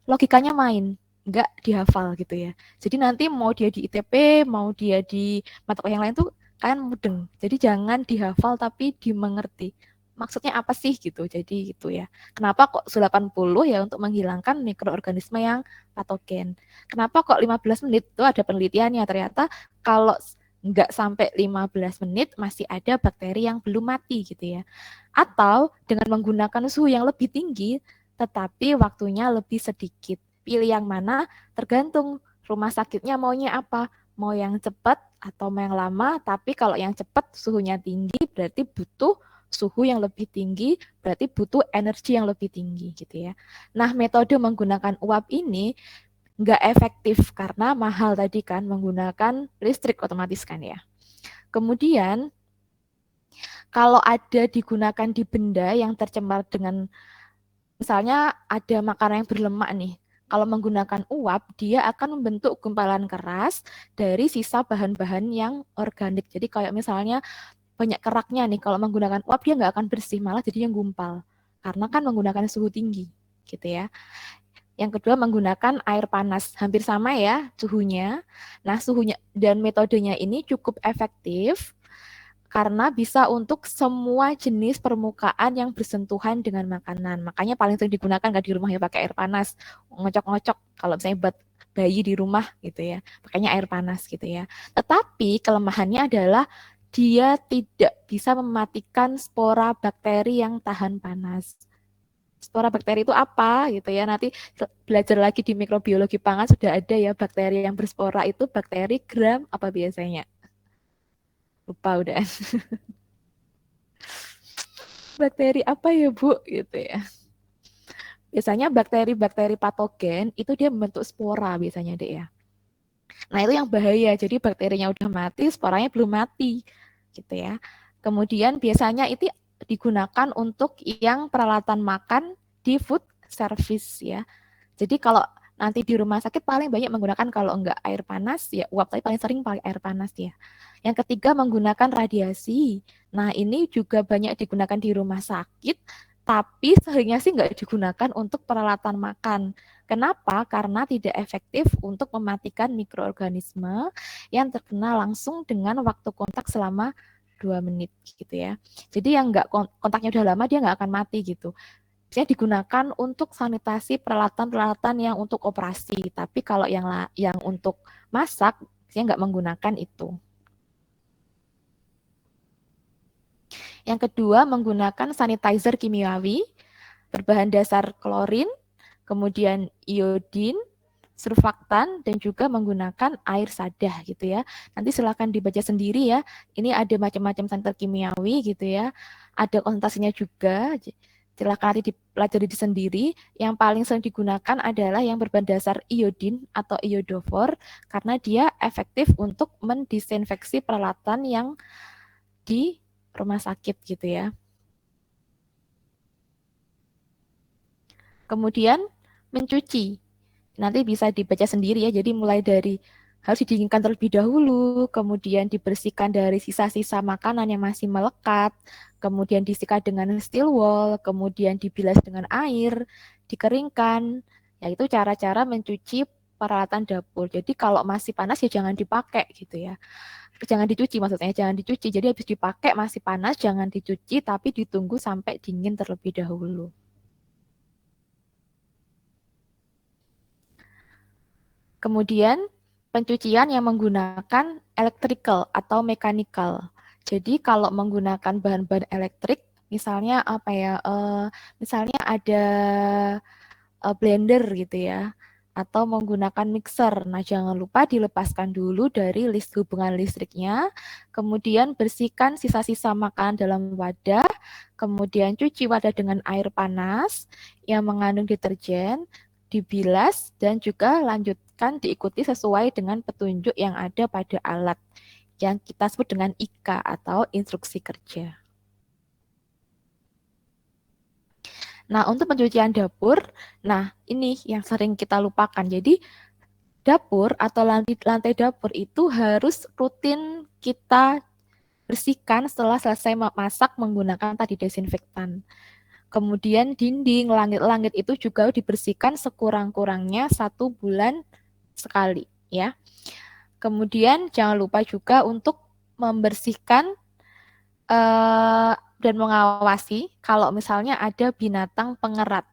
logikanya main, nggak dihafal gitu ya. Jadi nanti mau dia di ITP, mau dia di mata kuliah yang lain tuh kalian mudeng. Jadi jangan dihafal tapi dimengerti. Maksudnya apa sih gitu. Jadi gitu ya. Kenapa kok 80 ya untuk menghilangkan mikroorganisme yang patogen. Kenapa kok 15 menit? Itu ada penelitiannya. Ternyata kalau nggak sampai 15 menit masih ada bakteri yang belum mati gitu ya. Atau dengan menggunakan suhu yang lebih tinggi tetapi waktunya lebih sedikit. Pilih yang mana tergantung rumah sakitnya maunya apa. mau yang cepat atau mau yang lama, tapi kalau yang cepat suhunya tinggi berarti butuh suhu yang lebih tinggi, berarti butuh energi yang lebih tinggi gitu ya. Nah, metode menggunakan uap ini nggak efektif karena mahal tadi kan, menggunakan listrik otomatis kan ya. Kemudian kalau ada digunakan di benda yang tercemar dengan, misalnya ada makanan yang berlemak nih, kalau menggunakan uap, dia akan membentuk gumpalan keras dari sisa bahan-bahan yang organik. Jadi kayak misalnya banyak keraknya nih, kalau menggunakan uap dia nggak akan bersih, malah jadinya gumpal. Karena kan menggunakan suhu tinggi, gitu ya. Yang kedua menggunakan air panas, hampir sama ya suhunya. Nah suhunya dan metodenya ini cukup efektif karena bisa untuk semua jenis permukaan yang bersentuhan dengan makanan. Makanya paling sering digunakan kan di rumah ya pakai air panas, ngocok-ngocok kalau misalnya buat bayi di rumah gitu ya, pakainya air panas gitu ya. Tetapi kelemahannya adalah dia tidak bisa mematikan spora bakteri yang tahan panas. Spora bakteri itu apa gitu ya, nanti belajar lagi di mikrobiologi pangan sudah ada ya, bakteri yang berspora itu bakteri gram apa biasanya? Lupa udah. Bakteri apa ya Bu gitu ya. Biasanya bakteri-bakteri patogen itu dia membentuk spora biasanya deh ya. Nah itu yang bahaya, jadi bakterinya udah mati, sporanya belum mati gitu ya. Kemudian biasanya itu digunakan untuk yang peralatan makan di food service ya. Jadi kalau nanti di rumah sakit paling banyak menggunakan kalau enggak air panas ya uap, tapi paling sering pakai air panas ya. Yang ketiga menggunakan radiasi. Nah ini juga banyak digunakan di rumah sakit, tapi seringnya sih enggak digunakan untuk peralatan makan. Kenapa? Karena tidak efektif untuk mematikan mikroorganisme yang terkena langsung dengan waktu kontak selama 2 menit gitu ya. Jadi yang enggak kontaknya udah lama dia enggak akan mati gitu. Biasanya digunakan untuk sanitasi peralatan-peralatan yang untuk operasi, tapi kalau yang untuk masak, saya nggak menggunakan itu. Yang kedua, menggunakan sanitizer kimiawi berbahan dasar klorin, kemudian iodin, surfaktan, dan juga menggunakan air sadah gitu ya. Nanti silakan dibaca sendiri ya. Ini ada macam-macam sanitizer kimiawi gitu ya. Ada konsentrasinya juga. Silakan nanti dipelajari sendiri. Yang paling sering digunakan adalah yang berbahan dasar iodin atau iodofor karena dia efektif untuk mendisinfeksi peralatan yang di rumah sakit gitu ya. Kemudian mencuci. Nanti bisa dibaca sendiri ya. Jadi mulai dari harus didinginkan terlebih dahulu, kemudian dibersihkan dari sisa-sisa makanan yang masih melekat, kemudian disikat dengan steel wool, kemudian dibilas dengan air, dikeringkan. Yaitu cara-cara mencuci peralatan dapur. Jadi kalau masih panas ya jangan dipakai gitu ya. Jangan dicuci maksudnya, jangan dicuci. Jadi habis dipakai masih panas, jangan dicuci tapi ditunggu sampai dingin terlebih dahulu. Kemudian pencucian yang menggunakan electrical atau mechanical. Jadi kalau menggunakan bahan-bahan elektrik, misalnya apa ya? Misalnya ada blender gitu ya, atau menggunakan mixer. Nah jangan lupa dilepaskan dulu dari hubungan listriknya, kemudian bersihkan sisa-sisa makanan dalam wadah, kemudian cuci wadah dengan air panas yang mengandung deterjen, dibilas, dan juga lanjutkan diikuti sesuai dengan petunjuk yang ada pada alat yang kita sebut dengan IK atau instruksi kerja. Nah, untuk pencucian dapur, nah ini yang sering kita lupakan. Jadi dapur atau lantai dapur itu harus rutin kita bersihkan setelah selesai masak menggunakan tadi desinfektan. Kemudian dinding, langit-langit itu juga dibersihkan sekurang-kurangnya 1 bulan sekali ya. Kemudian jangan lupa juga untuk membersihkan dan mengawasi kalau misalnya ada binatang pengerat.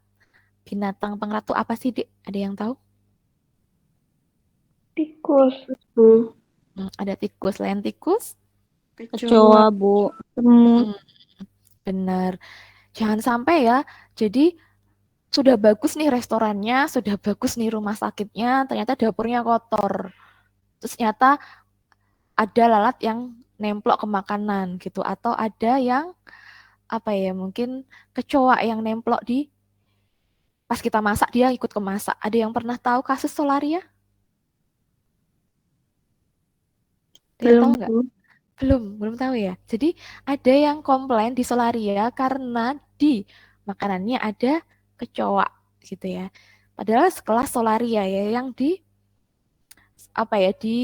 Binatang pengerat itu apa sih, Dik? Ada yang tahu? Tikus, Bu. Ada tikus. Selain tikus? Kecoa, Bu. Semut. Benar. Jangan sampai ya. Jadi sudah bagus nih restorannya, sudah bagus nih rumah sakitnya, ternyata dapurnya kotor. Terus ternyata ada lalat yang nemplok ke makanan gitu, atau ada yang apa ya, mungkin kecoa yang nemplok di pas kita masak dia ikut ke masak. Ada yang pernah tahu kasus solaria? Ada yang Belum, tahu nggak? Bu. Belum tahu ya. Jadi ada yang komplain di solaria karena di makanannya ada kecoa gitu ya. Padahal sekelas solaria ya yang di apa ya, di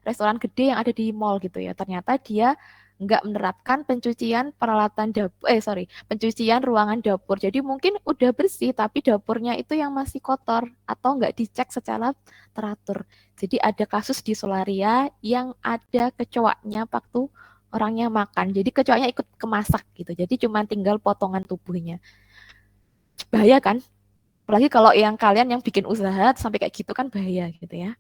restoran gede yang ada di mall gitu ya. Ternyata dia nggak menerapkan pencucian peralatan dapur, pencucian ruangan dapur. Jadi mungkin udah bersih tapi dapurnya itu yang masih kotor atau nggak dicek secara teratur. Jadi ada kasus di Solaria yang ada kecoaknya waktu orangnya makan. Jadi kecoaknya ikut kemasak gitu. Jadi cuma tinggal potongan tubuhnya. Bahaya kan? Apalagi kalau yang kalian yang bikin usaha sampai kayak gitu kan bahaya gitu ya.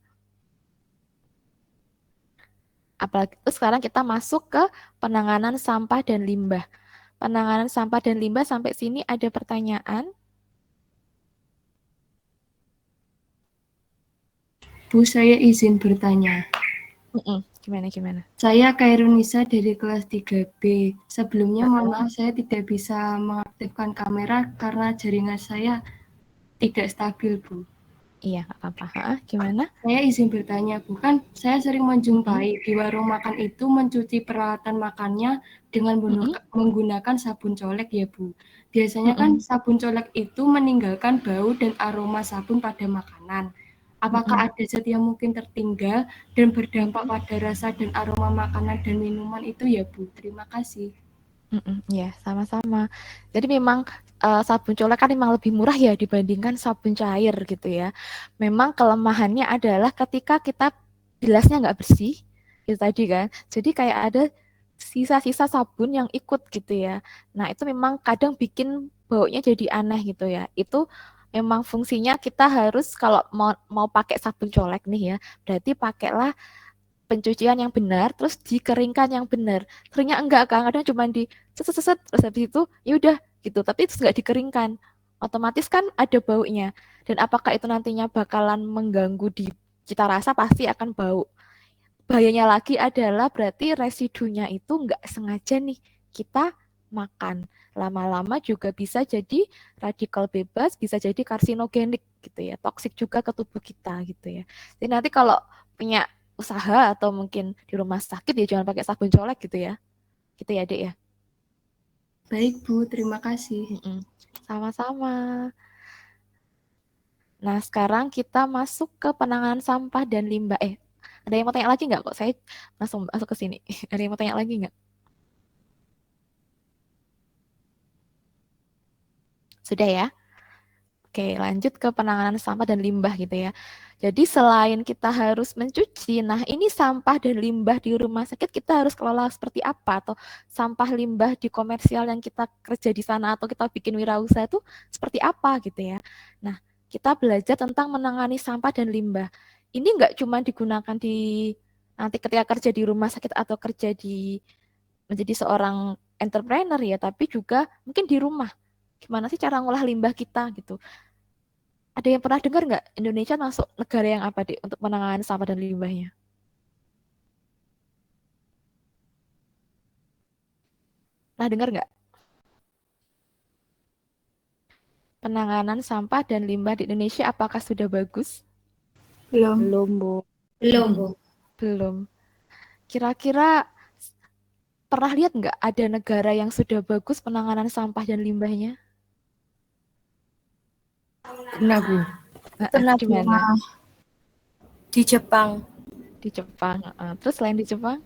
Apalagi terus sekarang kita masuk ke penanganan sampah dan limbah. Penanganan sampah dan limbah sampai sini ada pertanyaan? Bu, saya izin bertanya. Gimana? Saya Kairunisa dari kelas 3B. Sebelumnya mohon maaf saya tidak bisa mengaktifkan kamera karena jaringan saya tidak stabil, Bu. Iya, nggak apa-apa. Gimana? Saya izin bertanya, Bu. Kan saya sering menjumpai di warung makan itu mencuci peralatan makannya dengan menggunakan sabun colek ya, Bu. Biasanya kan sabun colek itu meninggalkan bau dan aroma sabun pada makanan. Apakah ada zat yang mungkin tertinggal dan berdampak pada rasa dan aroma makanan dan minuman itu ya, Bu? Terima kasih. Ya, sama-sama. Jadi memang sabun colek kan memang lebih murah ya dibandingkan sabun cair gitu ya. Memang kelemahannya adalah ketika kita gelasnya nggak bersih, itu tadi kan. Jadi kayak ada sisa-sisa sabun yang ikut gitu ya. Nah itu memang kadang bikin baunya jadi aneh gitu ya. Itu memang fungsinya kita harus kalau mau pakai sabun colek nih ya, berarti pakailah pencucian yang benar, terus dikeringkan yang benar. Ternyata enggak kan, kadang cuma di seset terus habis itu ya udah gitu, tapi itu enggak dikeringkan. Otomatis kan ada baunya. Dan apakah itu nantinya bakalan mengganggu di cita rasa, pasti akan bau. Bahayanya lagi adalah berarti residunya itu enggak sengaja nih kita makan. Lama-lama juga bisa jadi radikal bebas, bisa jadi karsinogenik gitu ya, toksik juga ke tubuh kita gitu ya. Jadi nanti kalau punya usaha atau mungkin di rumah sakit ya jangan pakai sabun colek gitu ya. Gitu ya, Dek ya. Baik, Bu. Terima kasih. Sama-sama. Nah, sekarang kita masuk ke penanganan sampah dan limbah. Ada yang mau tanya lagi nggak kok? Saya langsung masuk ke sini. Ada yang mau tanya lagi nggak? Sudah ya? Oke, lanjut ke penanganan sampah dan limbah gitu ya. Jadi selain kita harus mencuci, nah ini sampah dan limbah di rumah sakit kita harus kelola seperti apa? Atau sampah limbah di komersial yang kita kerja di sana atau kita bikin wirausaha itu seperti apa gitu ya. Nah, kita belajar tentang menangani sampah dan limbah. Ini nggak cuma digunakan di nanti ketika kerja di rumah sakit atau kerja di menjadi seorang entrepreneur ya, tapi juga mungkin di rumah. Gimana sih cara ngolah limbah kita gitu? Ada yang pernah dengar nggak Indonesia masuk negara yang apa deh untuk menangani sampah dan limbahnya? Pernah dengar nggak? Penanganan sampah dan limbah di Indonesia apakah sudah bagus? Belum. Belum, Bu. Belum, Bu. Belum. Kira-kira pernah lihat nggak ada negara yang sudah bagus penanganan sampah dan limbahnya? Pernah, Bu. Pernah di mana? Di Jepang. Di Jepang. Terus selain di Jepang?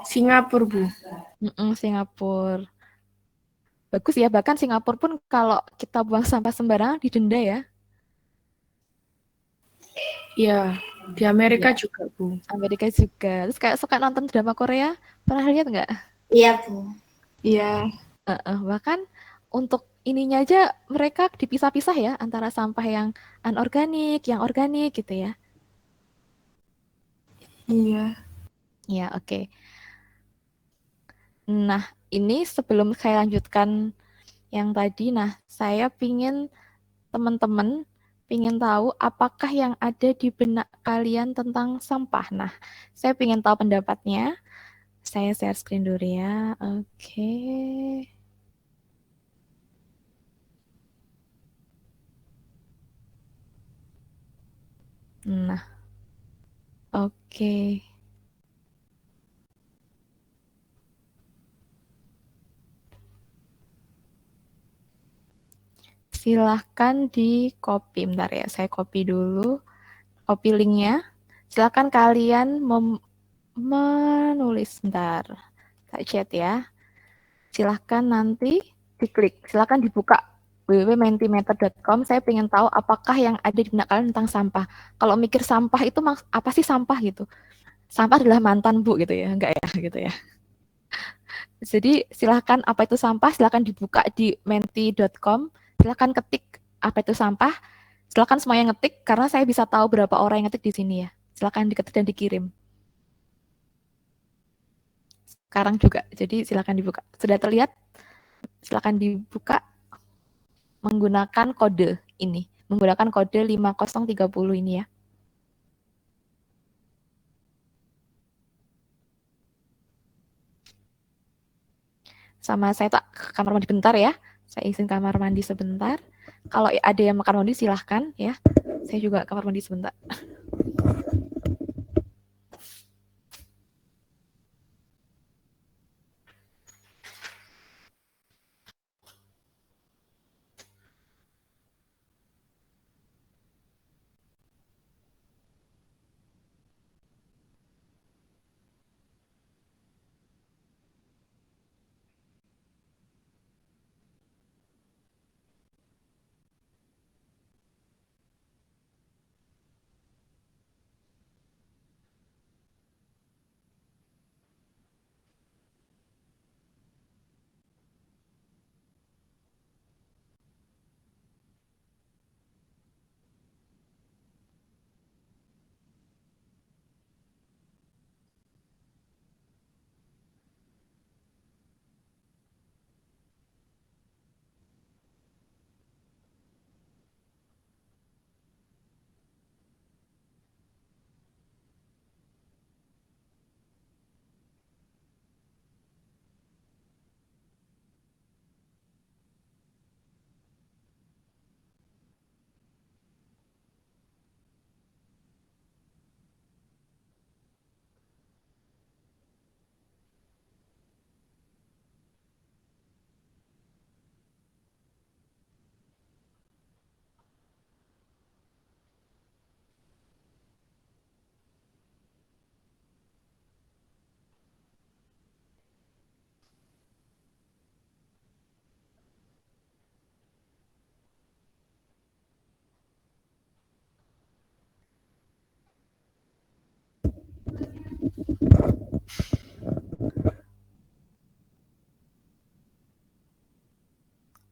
Singapura, Bu. Singapura. Bagus ya, bahkan Singapura pun kalau kita buang sampah sembarangan didenda ya. Iya, di Amerika Ya, juga, Bu. Amerika juga. Terus kayak suka nonton drama Korea, pernah lihat nggak? Iya, Bu. Iya. Bahkan untuk ininya aja mereka dipisah-pisah ya antara sampah yang anorganik, yang organik gitu ya. Iya. Ya, oke. Nah, ini sebelum saya lanjutkan yang tadi, nah saya pingin teman-teman Pengen tahu apakah yang ada di benak kalian tentang sampah. Nah, saya pengen tahu pendapatnya. Saya share screen dulu ya. Oke. Nah, oke. Silahkan di copy. Bentar ya, saya copy dulu. Copy linknya. Silahkan kalian menulis. Bentar, saya chat ya. Silahkan nanti diklik. Silahkan dibuka www.mentimeter.com. Saya pengen tahu apakah yang ada di benak kalian tentang sampah. Kalau mikir sampah itu apa sih sampah gitu? Sampah adalah mantan Bu gitu ya, enggak ya gitu ya. Jadi silahkan apa itu sampah, silahkan dibuka di menti.com, silahkan ketik apa itu sampah, silahkan semuanya ngetik karena saya bisa tahu berapa orang yang ngetik di sini ya. Silahkan diketik dan dikirim. Sekarang juga, jadi silahkan dibuka. Sudah terlihat? Silahkan dibuka menggunakan kode ini, menggunakan kode 5030 ini ya. Sama saya tak ke kamar mandi bentar ya. Saya izin kamar mandi sebentar. Kalau ada yang makan mandi silahkan ya. Saya juga kamar mandi sebentar.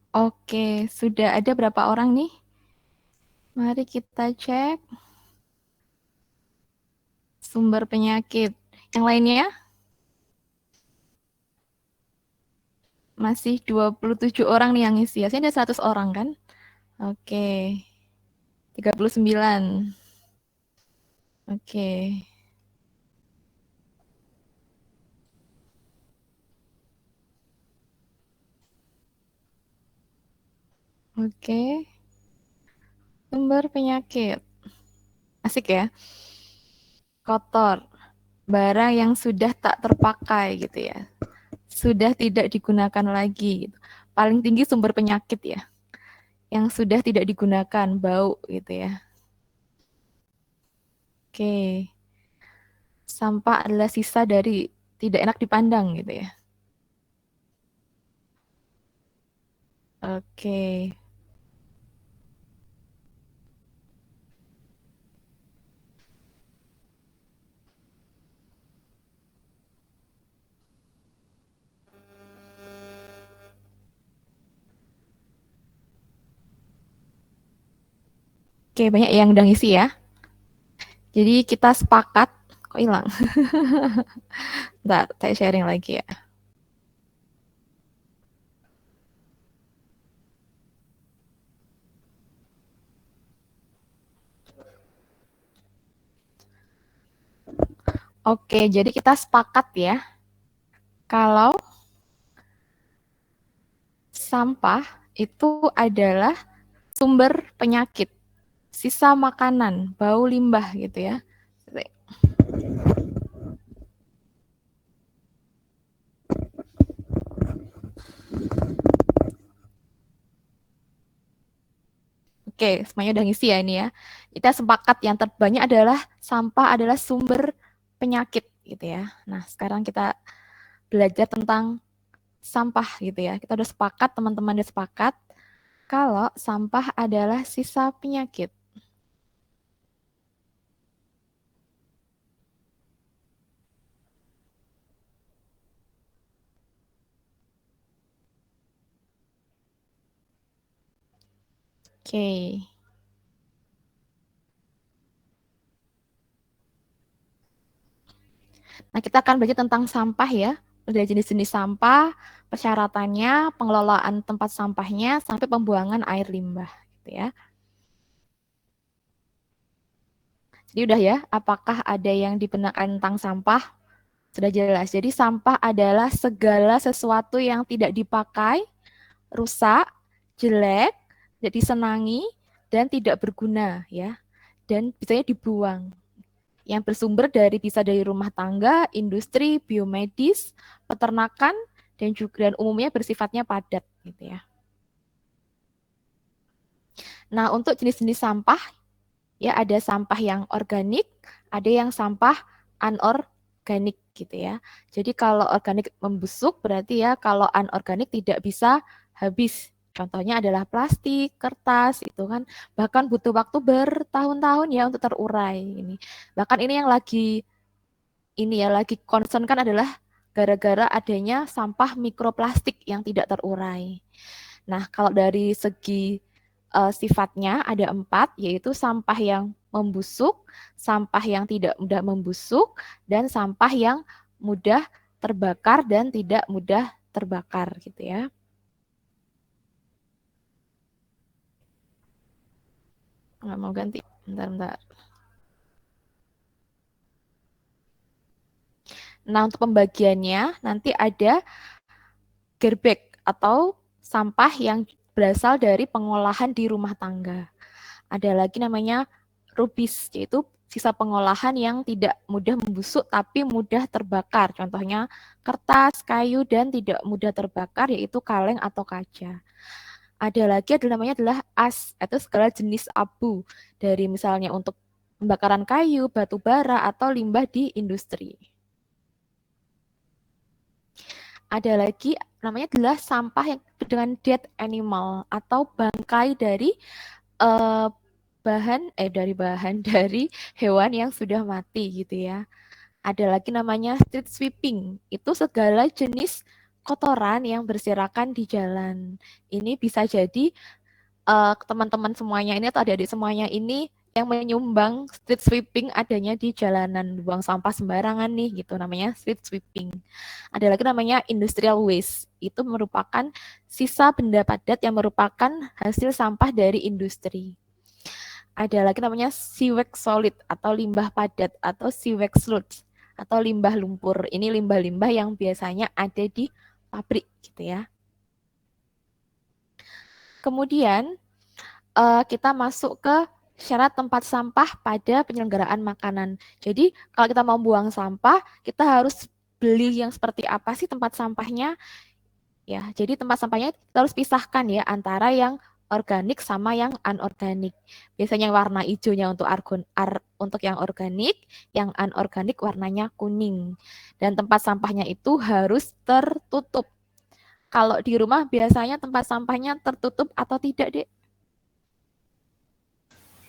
Oke, sudah ada berapa orang nih? Mari kita cek sumber penyakit. Yang lainnya masih 27 orang nih yang ngisi. Biasanya ada 100 orang kan? Oke. 39. Oke. Oke. Sumber penyakit. Asik ya. Kotor. Barang yang sudah tak terpakai gitu ya. Sudah tidak digunakan lagi gitu. Paling tinggi sumber penyakit ya. Yang sudah tidak digunakan, bau gitu ya. Oke. Sampah adalah sisa dari tidak enak dipandang gitu ya. Oke. Oke, banyak yang udah ngisi ya. Jadi kita sepakat, kok hilang? Bentar, saya sharing lagi ya. Oke, jadi kita sepakat ya, kalau sampah itu adalah sumber penyakit, sisa makanan, bau limbah gitu ya. Oke, semuanya udah ngisi ya ini ya. Kita sepakat yang terbanyak adalah sampah adalah sumber penyakit gitu ya. Nah, sekarang kita belajar tentang sampah gitu ya. Kita udah sepakat, teman-teman udah sepakat kalau sampah adalah sisa penyakit. Oke. Nah, kita akan belajar tentang sampah ya. Ada jenis-jenis sampah, persyaratannya, pengelolaan tempat sampahnya, sampai pembuangan air limbah gitu ya. Jadi udah ya, apakah ada yang dibenarkan tentang sampah? Sudah jelas. Jadi sampah adalah segala sesuatu yang tidak dipakai, rusak, jelek, tidak disenangi, dan tidak berguna ya. Dan biasanya dibuang. Yang bersumber bisa dari rumah tangga, industri, biomedis, peternakan, dan juga dan umumnya bersifatnya padat gitu ya. Nah, untuk jenis-jenis sampah ya ada sampah yang organik, ada yang sampah anorganik gitu ya. Jadi kalau organik membusuk berarti ya kalau anorganik tidak bisa habis. Contohnya adalah plastik, kertas itu kan bahkan butuh waktu bertahun-tahun ya untuk terurai ini. Bahkan ini yang lagi concern kan adalah gara-gara adanya sampah mikroplastik yang tidak terurai. Nah, kalau dari segi sifatnya ada 4, yaitu sampah yang membusuk, sampah yang tidak mudah membusuk, dan sampah yang mudah terbakar dan tidak mudah terbakar gitu ya. Nggak mau ganti, bentar. Nah, untuk pembagiannya nanti ada gerbek atau sampah yang berasal dari pengolahan di rumah tangga. Ada lagi namanya rubis, yaitu sisa pengolahan yang tidak mudah membusuk tapi mudah terbakar. Contohnya kertas, kayu, dan tidak mudah terbakar, yaitu kaleng atau kaca. Ada lagi namanya adalah as, atau segala jenis abu, dari misalnya untuk pembakaran kayu, batu bara, atau limbah di industri. Ada lagi namanya adalah sampah yang dengan dead animal atau bangkai dari dari hewan yang sudah mati gitu ya. Ada lagi namanya street sweeping. Itu segala jenis kotoran yang berserakan di jalan. Ini bisa jadi teman-teman semuanya ini atau adik-adik semuanya ini yang menyumbang street sweeping adanya di jalanan, buang sampah sembarangan nih gitu, namanya street sweeping. Ada lagi namanya industrial waste, itu merupakan sisa benda padat yang merupakan hasil sampah dari industri. Ada lagi namanya sewage solid atau limbah padat atau sewage sludge atau limbah lumpur. Ini limbah-limbah yang biasanya ada di pabrik gitu ya. Kemudian kita masuk ke syarat tempat sampah pada penyelenggaraan makanan. Jadi kalau kita mau buang sampah, kita harus beli yang seperti apa sih tempat sampahnya? Ya, jadi tempat sampahnya kita harus pisahkan ya antara yang organik sama yang anorganik. Biasanya warna hijaunya untuk yang organik, yang anorganik warnanya kuning. Dan tempat sampahnya itu harus tertutup. Kalau di rumah biasanya tempat sampahnya tertutup atau tidak, Dek?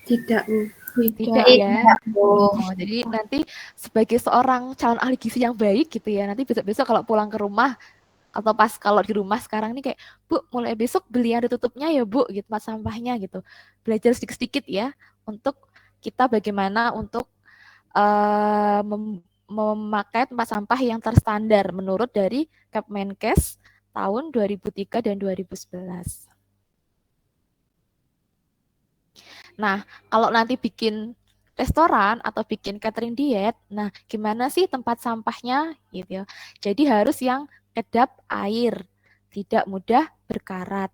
Tidak, Bu. Tidak ya. Jadi nanti sebagai seorang calon ahli gizi yang baik gitu ya, nanti besok-besok kalau pulang ke rumah atau pas kalau di rumah sekarang nih kayak, Bu, mulai besok beli yang ada tutupnya ya, Bu, gitu, tempat sampahnya gitu. Belajar sedikit-sedikit ya untuk kita bagaimana untuk memakai tempat sampah yang terstandar menurut dari Kemenkes tahun 2003 dan 2011. Nah, kalau nanti bikin restoran atau bikin catering diet, nah gimana sih tempat sampahnya gitu ya. Jadi harus yang kedap air, tidak mudah berkarat,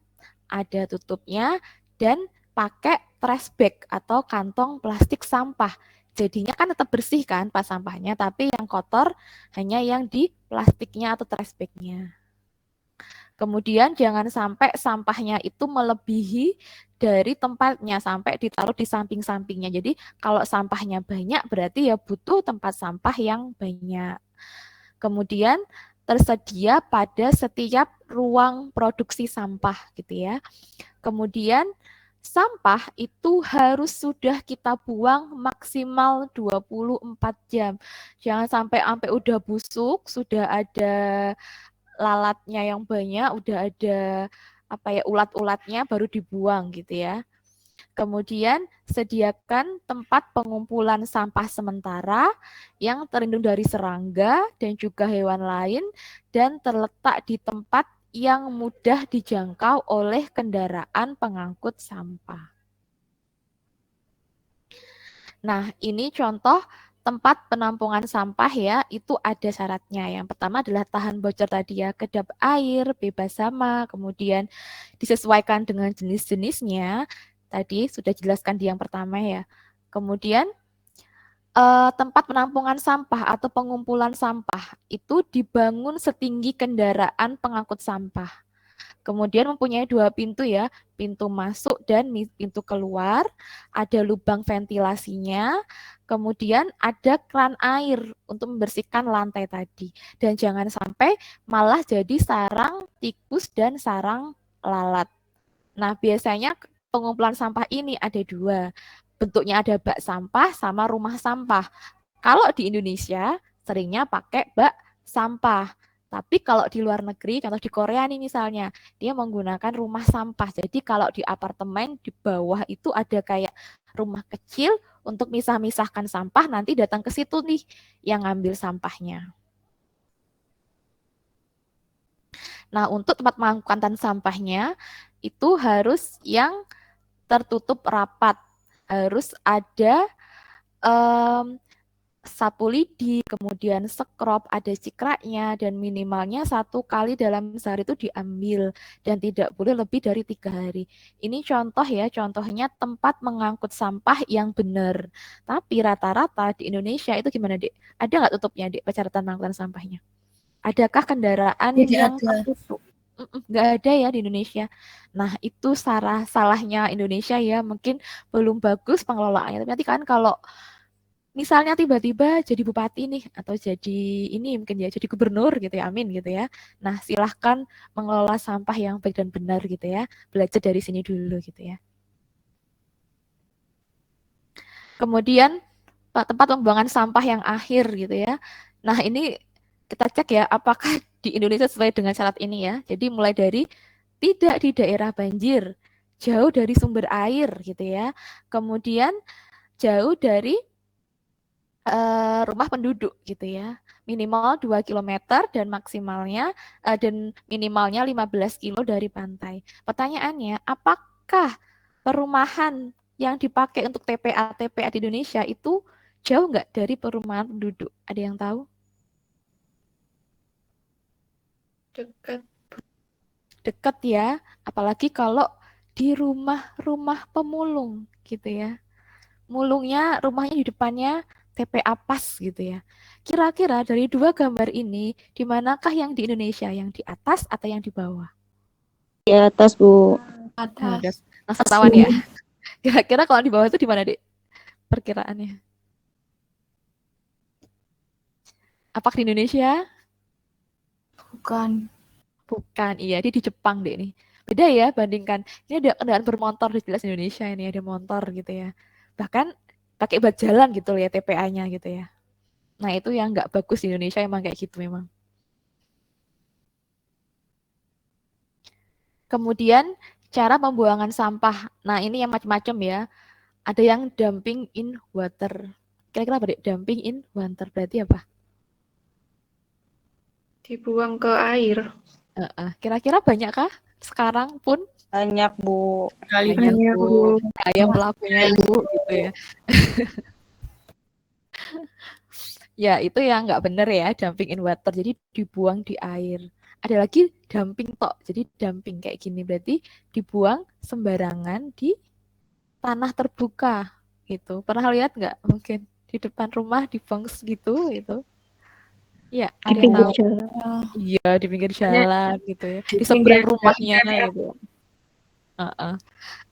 ada tutupnya, dan pakai trash bag atau kantong plastik sampah. Jadinya kan tetap bersih kan pas sampahnya, tapi yang kotor hanya yang di plastiknya atau trash bagnya. Kemudian jangan sampai sampahnya itu melebihi dari tempatnya sampai ditaruh di samping-sampingnya. Jadi kalau sampahnya banyak berarti ya butuh tempat sampah yang banyak. Kemudian tersedia pada setiap ruang produksi sampah gitu ya. Kemudian sampah itu harus sudah kita buang maksimal 24 jam. Jangan sampai udah busuk, sudah ada lalatnya yang banyak, udah ada ulat-ulatnya baru dibuang gitu ya. Kemudian sediakan tempat pengumpulan sampah sementara yang terlindung dari serangga dan juga hewan lain dan terletak di tempat yang mudah dijangkau oleh kendaraan pengangkut sampah. Nah, ini contoh tempat penampungan sampah ya, itu ada syaratnya. Yang pertama adalah tahan bocor tadi ya, kedap air, bebas hama, kemudian disesuaikan dengan jenis-jenisnya. Tadi sudah jelaskan di yang pertama ya. Kemudian tempat penampungan sampah atau pengumpulan sampah itu dibangun setinggi kendaraan pengangkut sampah. Kemudian mempunyai 2 pintu ya, pintu masuk dan pintu keluar, ada lubang ventilasinya, kemudian ada kran air untuk membersihkan lantai tadi. Dan jangan sampai malah jadi sarang tikus dan sarang lalat. Nah, biasanya pengumpulan sampah ini ada 2. Bentuknya ada bak sampah sama rumah sampah. Kalau di Indonesia seringnya pakai bak sampah. Tapi kalau di luar negeri, contoh di Korea nih misalnya, dia menggunakan rumah sampah. Jadi kalau di apartemen di bawah itu ada kayak rumah kecil untuk misah-misahkan sampah, nanti datang ke situ nih yang ngambil sampahnya. Nah, untuk tempat pengangkutan sampahnya itu harus yang tertutup rapat. Harus ada sapu lidi, kemudian sekrup, ada cikraknya, dan minimalnya 1 kali dalam sehari itu diambil, dan tidak boleh lebih dari 3 hari. Ini contoh ya, contohnya tempat mengangkut sampah yang benar. Tapi rata-rata di Indonesia itu gimana, Dek? Ada nggak tutupnya, Dek, persyaratan pengangkutan sampahnya? Adakah kendaraan yang tertutup? Nggak ada ya di Indonesia. Nah, itu salahnya Indonesia ya, mungkin belum bagus pengelolaannya. Tapi nanti kan kalau misalnya tiba-tiba jadi bupati nih atau jadi ini mungkin ya jadi gubernur gitu ya, amin gitu ya. Nah, silahkan mengelola sampah yang baik dan benar gitu ya. Belajar dari sini dulu gitu ya. Kemudian tempat pembuangan sampah yang akhir gitu ya. Nah, ini kita cek ya apakah di Indonesia sesuai dengan syarat ini ya. Jadi mulai dari tidak di daerah banjir, jauh dari sumber air gitu ya. Kemudian jauh dari rumah penduduk gitu ya. Minimal 2 km dan maksimalnya dan minimalnya 15 kilo dari pantai. Pertanyaannya, apakah perumahan yang dipakai untuk TPA di Indonesia itu jauh nggak dari perumahan penduduk? Ada yang tahu? Dekat. Dekat ya, apalagi kalau di rumah-rumah pemulung gitu ya. Mulungnya, rumahnya di depannya TPA pas gitu ya. Kira-kira dari 2 gambar ini, di manakah yang di Indonesia? Yang di atas atau yang di bawah? Di atas, Bu. Atas. Langsung ketahuan ya. Kira-kira kalau di bawah itu di mana, Dek? Perkiraannya. Apakah di Indonesia? Bukan. Bukan, iya. Dia di Jepang, Dek nih. Beda ya bandingkan. Ini ada kendaraan bermotor di jelas Indonesia ini, ada motor gitu ya. Bahkan pakai buat jalan gitu ya TPA-nya gitu ya. Nah, itu yang nggak bagus di Indonesia emang kayak gitu memang. Kemudian cara pembuangan sampah. Nah, ini yang macam-macam ya. Ada yang dumping in water. Kira-kira apa, Dek? Dumping in water berarti apa? Dibuang ke air. Kira-kira banyakkah sekarang pun? Banyak, Bu. Kali Banyak, Bu. Ayam pelakunya Bu gitu ya. Ya, itu yang nggak bener ya, dumping in water. Jadi dibuang di air. Ada lagi dumping tok. Jadi dumping kayak gini berarti dibuang sembarangan di tanah terbuka gitu. Pernah lihat nggak? Mungkin di depan rumah dibuang gitu gitu. Ya, Di ada yang pinggir tahu? jalan. Iya, di pinggir Ada jalan gitu ya. di Di pinggir seberang rumahnya gitu. Heeh.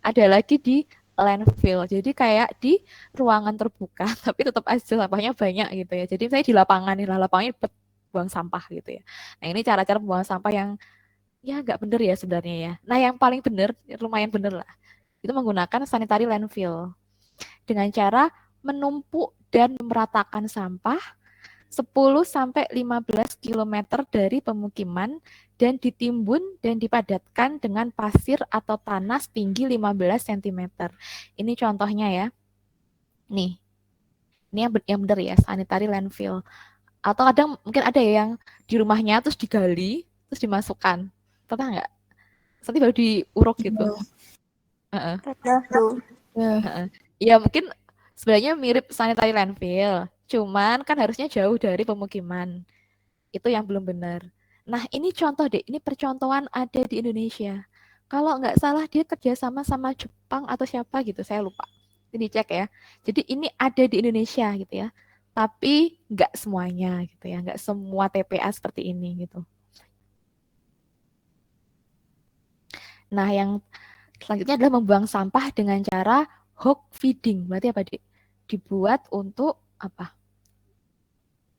Ada lagi di landfill. Jadi kayak di ruangan terbuka, tapi tetap aja sampahnya banyak gitu ya. Jadi saya di lapangan nih lah, lapangannya buang sampah gitu ya. Nah ini cara-cara buang sampah yang ya nggak bener ya sebenarnya ya. Nah yang paling bener, lumayan bener lah, itu menggunakan sanitary landfill dengan cara menumpuk dan meratakan sampah 10 sampai 15 kilometer dari pemukiman dan ditimbun dan dipadatkan dengan pasir atau tanah setinggi 15 cm. Ini contohnya ya. Nih, ini yang benar ya, sanitary landfill. Atau kadang mungkin ada yang di rumahnya terus digali, terus dimasukkan. Pernah nggak? Nanti baru diuruk gitu. Heeh. Pernah tuh. Heeh. Ya mungkin sebenarnya mirip sanitary landfill, cuman kan harusnya jauh dari pemukiman. Itu yang belum benar. Nah, ini contoh deh, ini percontohan ada di Indonesia. Kalau nggak salah dia kerjasama sama Jepang atau siapa gitu, saya lupa. Ini dicek ya. Jadi ini ada di Indonesia gitu ya. Tapi nggak semuanya gitu ya, nggak semua TPA seperti ini gitu. Nah, yang selanjutnya adalah membuang sampah dengan cara hog feeding. Berarti apa, Dik? Dibuat untuk apa?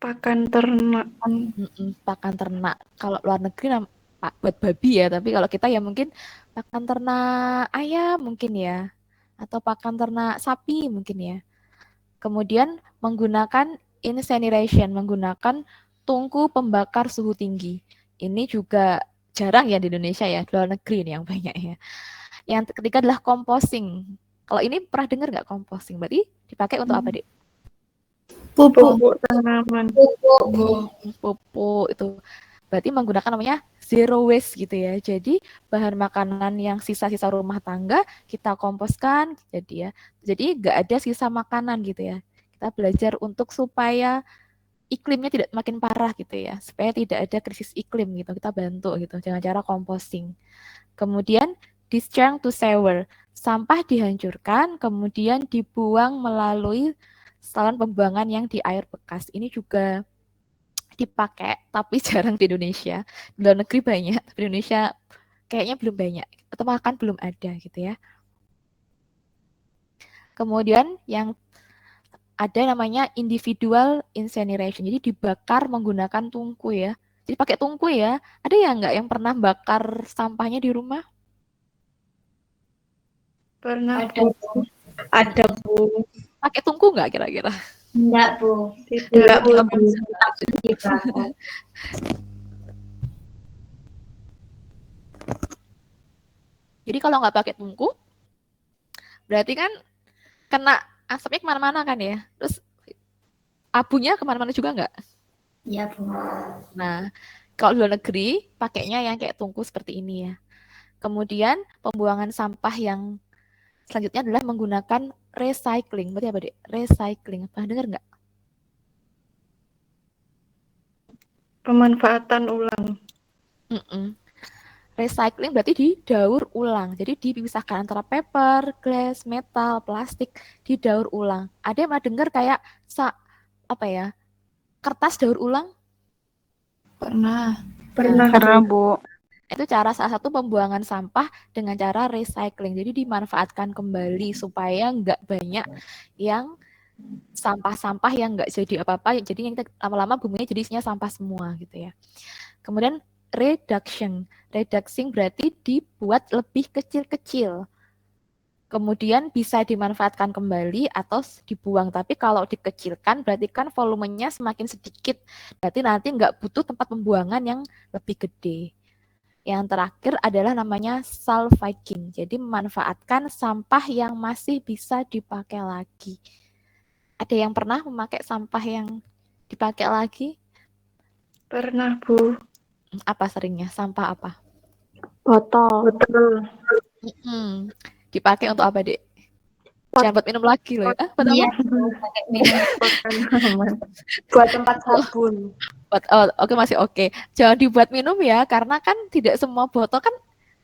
Pakan ternak. Pakan ternak. Kalau luar negeri buat babi ya, tapi kalau kita ya mungkin pakan ternak ayam mungkin ya, atau pakan ternak sapi mungkin ya. Kemudian menggunakan incineration, menggunakan tungku pembakar suhu tinggi. Ini juga jarang ya di Indonesia ya, di luar negeri ini yang banyak ya. Yang ketiga adalah composting. Kalau ini pernah dengar nggak composting? Berarti dipakai untuk apa, Dik? Pupuk tanaman. Pupuk itu. Berarti menggunakan namanya zero waste gitu ya. Jadi bahan makanan yang sisa-sisa rumah tangga kita komposkan jadi ya. Jadi nggak ada sisa makanan gitu ya. Kita belajar untuk supaya iklimnya tidak makin parah gitu ya. Supaya tidak ada krisis iklim gitu. Kita bantu gitu dengan cara composting. Kemudian discharge to sewer. Sampah dihancurkan kemudian dibuang melalui saluran pembuangan yang di air bekas. Ini juga dipakai tapi jarang di Indonesia. Di luar negeri banyak, tapi di Indonesia kayaknya belum banyak atau bahkan belum ada gitu ya. Kemudian yang ada namanya individual incineration. Jadi dibakar menggunakan tungku ya. Jadi pakai tungku ya. Ada ya nggak yang pernah bakar sampahnya di rumah? Pernah. Ada, Bu. Ada, Bu. Pakai tungku nggak kira-kira? Enggak, Bu. Tidak, Bu. Dibakar. Jadi kalau nggak pakai tungku, berarti kan kena asapnya kemana-mana kan ya. Terus abunya kemana-mana juga nggak? Iya, Bu. Nah, kalau di luar negeri pakainya yang kayak tungku seperti ini ya. Kemudian pembuangan sampah yang selanjutnya adalah menggunakan recycling. Berarti apa, Dek? Recycling. Pernah dengar nggak? Pemanfaatan ulang. Recycling berarti didaur ulang. Jadi dipisahkan antara paper, glass, metal, plastik, didaur ulang. Ada yang pernah dengar kayak apa ya? Kertas daur ulang? Pernah. Pernah, Bu. Itu cara salah satu pembuangan sampah dengan cara recycling. Jadi dimanfaatkan kembali supaya nggak banyak yang sampah-sampah yang nggak jadi apa-apa. Jadi yang lama-lama buminya jadi isinya sampah semua gitu ya. Kemudian reduction. Reducing berarti dibuat lebih kecil-kecil. Kemudian bisa dimanfaatkan kembali atau dibuang. Tapi kalau dikecilkan berarti kan volumenya semakin sedikit. Berarti nanti nggak butuh tempat pembuangan yang lebih gede. Yang terakhir adalah namanya salvaging. Jadi memanfaatkan sampah yang masih bisa dipakai lagi. Ada yang pernah memakai sampah yang dipakai lagi? Pernah, Bu. Apa seringnya? Sampah apa? Botol. Betul. Dipakai untuk apa, Dek? Jangan buat minum lagi loh. Buat Iya, apa? pakai minum. Pot tanaman. Buat tempat sabun. Oke, masih oke. Jangan dibuat minum ya, karena kan tidak semua botol kan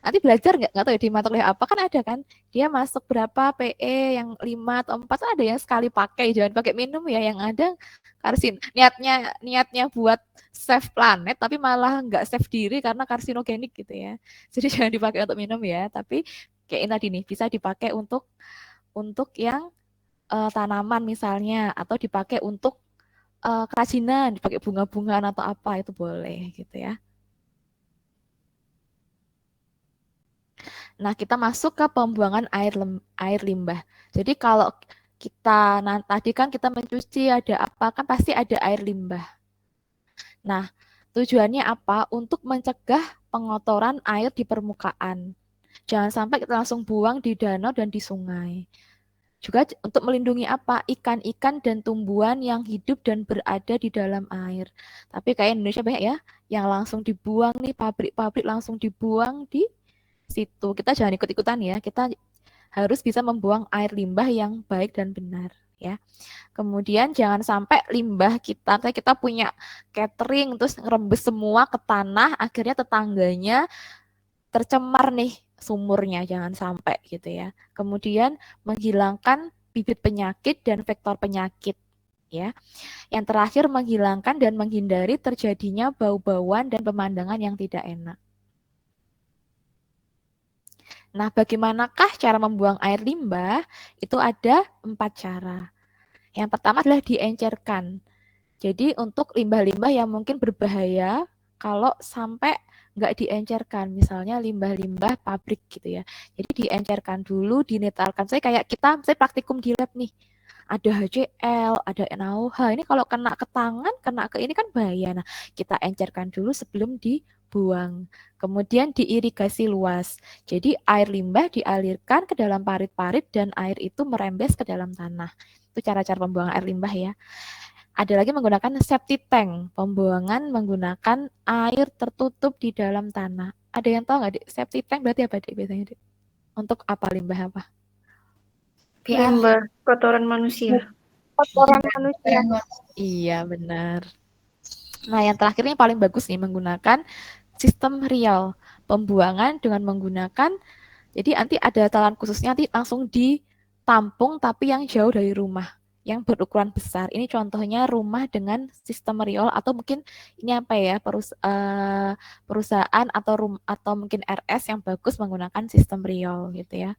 nanti belajar nggak tahu ya di mata kuliah apa kan ada kan dia masuk berapa PE yang 5 atau 4 ada yang sekali pakai, jangan pakai minum ya, yang ada karsin niatnya buat save planet tapi malah nggak save diri karena karsinogenik gitu ya. Jadi jangan dipakai untuk minum ya, tapi kayak ini tadi nih bisa dipakai untuk yang tanaman misalnya, atau dipakai untuk kerajinan, dipakai bunga-bungaan atau apa itu boleh gitu ya. Nah, kita masuk ke pembuangan air limbah. Jadi kalau kita tadi kan kita mencuci ada apa kan pasti ada air limbah. Nah, tujuannya apa? Untuk mencegah pengotoran air di permukaan. Jangan sampai kita langsung buang di danau dan di sungai. Juga untuk melindungi apa? Ikan-ikan dan tumbuhan yang hidup dan berada di dalam air. Tapi kayak Indonesia banyak ya yang langsung dibuang nih, pabrik-pabrik langsung dibuang di situ. Kita jangan ikut-ikutan ya. Kita harus bisa membuang air limbah yang baik dan benar ya. Kemudian jangan sampai limbah kita punya catering terus ngerembes semua ke tanah, akhirnya tetangganya tercemar nih sumurnya, jangan sampai gitu ya. Kemudian menghilangkan bibit penyakit dan vektor penyakit ya. Yang terakhir menghilangkan dan menghindari terjadinya bau-bauan dan pemandangan yang tidak enak. Nah, bagaimanakah cara membuang air limbah? Itu ada 4 cara. Yang pertama adalah diencerkan. Jadi untuk limbah-limbah yang mungkin berbahaya kalau sampai nggak diencerkan, misalnya limbah-limbah pabrik gitu ya. Jadi diencerkan dulu, dinetralkan. Saya kayak saya praktikum di lab nih. Ada HCl, ada NaOH. Ini kalau kena ke tangan, kena ke ini kan bahaya. Nah, kita encerkan dulu sebelum dibuang. Kemudian diirigasi luas. Jadi air limbah dialirkan ke dalam parit-parit dan air itu merembes ke dalam tanah. Itu cara-cara pembuangan air limbah ya. Ada lagi menggunakan septic tank, pembuangan menggunakan air tertutup di dalam tanah. Ada yang tahu nggak, Dik? Septic tank berarti apa, Dik, biasanya, Dik? Untuk apa, limbah apa? Limbah kotoran manusia. Kotoran manusia. Iya, benar. Nah, yang terakhir ini paling bagus nih, menggunakan sistem real, pembuangan dengan menggunakan, jadi nanti ada talan khususnya, nanti langsung ditampung tapi yang jauh dari rumah, yang berukuran besar. Ini contohnya rumah dengan sistem real, atau mungkin ini apa ya, perusahaan atau mungkin RS yang bagus menggunakan sistem real gitu ya.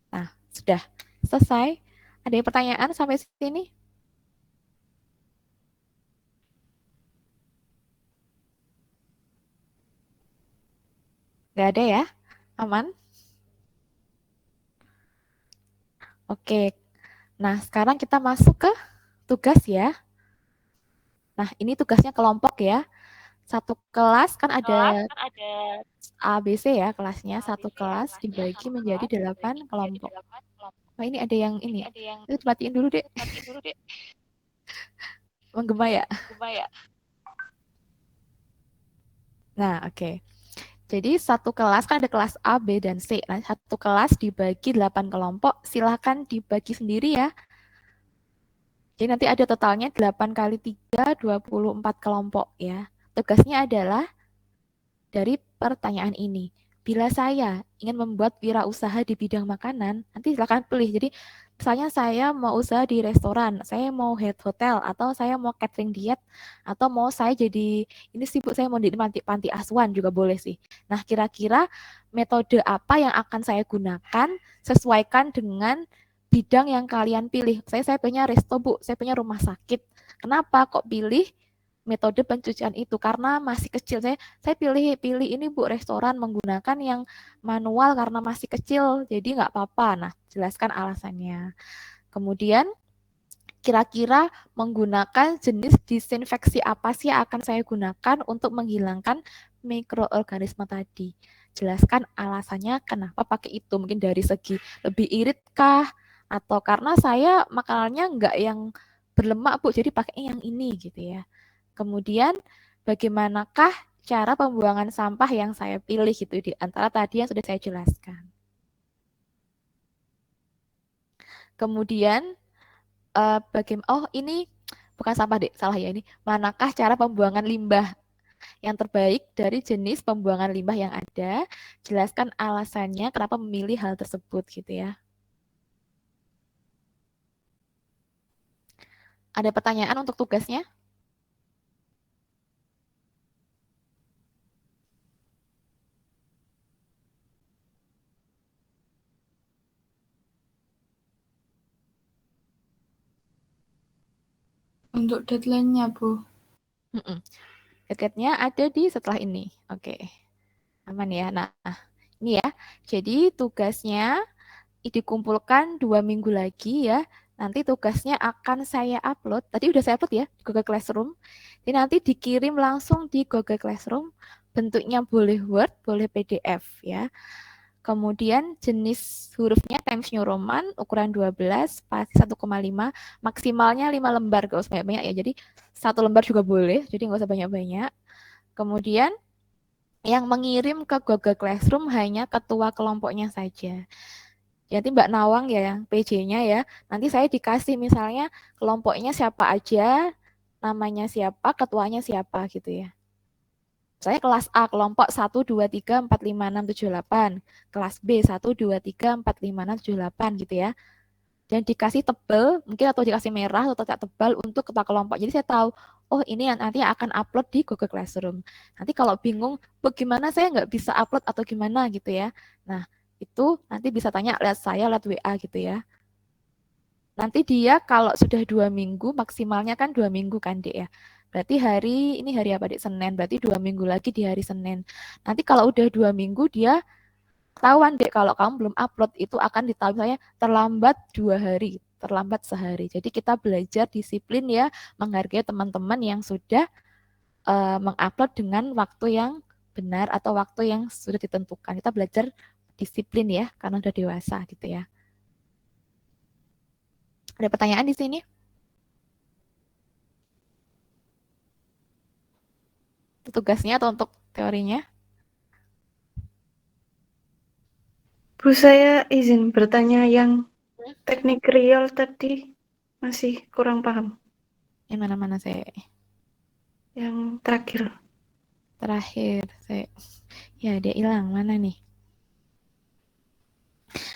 Nah, sudah selesai. Ada yang pertanyaan sampai sini? Gak ada ya? Aman? Oke. Nah, sekarang kita masuk ke tugas ya. Nah, ini tugasnya kelompok ya. Satu kelas kan ada ABC ya kelasnya. Satu kelas dibagi menjadi 8 kelompok. Nah, ini ada yang ini. Itu matiin dulu, Dek. Menggema ya? Nah, oke. Jadi satu kelas kan ada kelas A, B, dan C. Nah, satu kelas dibagi 8 kelompok. Silahkan dibagi sendiri ya. Jadi nanti ada totalnya 8 kali 3, 24 kelompok ya. Tugasnya adalah dari pertanyaan ini. Bila saya ingin membuat wirausaha di bidang makanan, nanti silakan pilih. Jadi misalnya saya mau usaha di restoran, saya mau head hotel, atau saya mau catering diet, atau mau saya jadi, ini sibuk saya mau di panti asuhan juga boleh sih. Nah, kira-kira metode apa yang akan saya gunakan sesuaikan dengan bidang yang kalian pilih. Saya punya resto, Bu, saya punya rumah sakit. Kenapa kok pilih metode pencucian itu? Karena masih kecil. Saya pilih ini, Bu, restoran menggunakan yang manual karena masih kecil, jadi nggak apa-apa. Nah, jelaskan alasannya. Kemudian kira-kira menggunakan jenis disinfeksi apa sih yang akan saya gunakan untuk menghilangkan mikroorganisme tadi. Jelaskan alasannya kenapa pakai itu. Mungkin dari segi lebih irit kah? Atau karena saya makanannya nggak yang berlemak, Bu, jadi pakai yang ini gitu ya. Kemudian bagaimanakah cara pembuangan sampah yang saya pilih gitu di antara tadi yang sudah saya jelaskan. Kemudian ini bukan sampah dek, salah ya ini. Manakah cara pembuangan limbah yang terbaik dari jenis pembuangan limbah yang ada? Jelaskan alasannya kenapa memilih hal tersebut gitu ya. Ada pertanyaan untuk tugasnya? Untuk deadline-nya, Bu. Deadline-nya ada di setelah ini. Oke. Aman ya. Nah, ini ya. Jadi tugasnya dikumpulkan 2 minggu lagi ya. Nanti tugasnya akan saya upload. Tadi udah saya upload ya di Google Classroom. Jadi nanti dikirim langsung di Google Classroom. Bentuknya boleh Word, boleh PDF ya. Kemudian jenis hurufnya Times New Roman, ukuran 12, spasi 1,5, maksimalnya 5 lembar, gak usah banyak-banyak ya. Jadi 1 lembar juga boleh, jadi gak usah banyak-banyak. Kemudian yang mengirim ke Google Classroom hanya ketua kelompoknya saja. Jadi Mbak Nawang ya yang PJ-nya ya. Nanti saya dikasih misalnya kelompoknya siapa aja, namanya siapa, ketuanya siapa gitu ya. Saya kelas A, kelompok 1, 2, 3, 4, 5, 6, 7, 8. Kelas B, 1, 2, 3, 4, 5, 6, 7, 8 gitu ya. Dan dikasih tebal, mungkin atau dikasih merah atau tidak tebal untuk ketua kelompok. Jadi saya tahu, oh ini yang nanti akan upload di Google Classroom. Nanti kalau bingung, bagaimana saya nggak bisa upload atau gimana gitu ya. Nah, itu nanti bisa tanya lihat saya, lihat WA gitu ya. Nanti dia kalau sudah 2 minggu, maksimalnya kan 2 minggu kan Dek ya. Berarti ini hari apa Dek? Senin, berarti 2 minggu lagi di hari Senin. Nanti kalau udah 2 minggu dia ketahuan Dek kalau kamu belum upload itu akan ditahu misalnya terlambat 2 hari, terlambat sehari. Jadi kita belajar disiplin ya, menghargai teman-teman yang sudah mengupload dengan waktu yang benar atau waktu yang sudah ditentukan. Kita belajar disiplin ya, karena udah dewasa gitu ya. Ada pertanyaan di sini? Tugasnya atau untuk teorinya? Bu, saya izin bertanya yang teknik real tadi masih kurang paham. Yang mana-mana saya? Yang terakhir. Terakhir saya. Ya, dia hilang. Mana nih?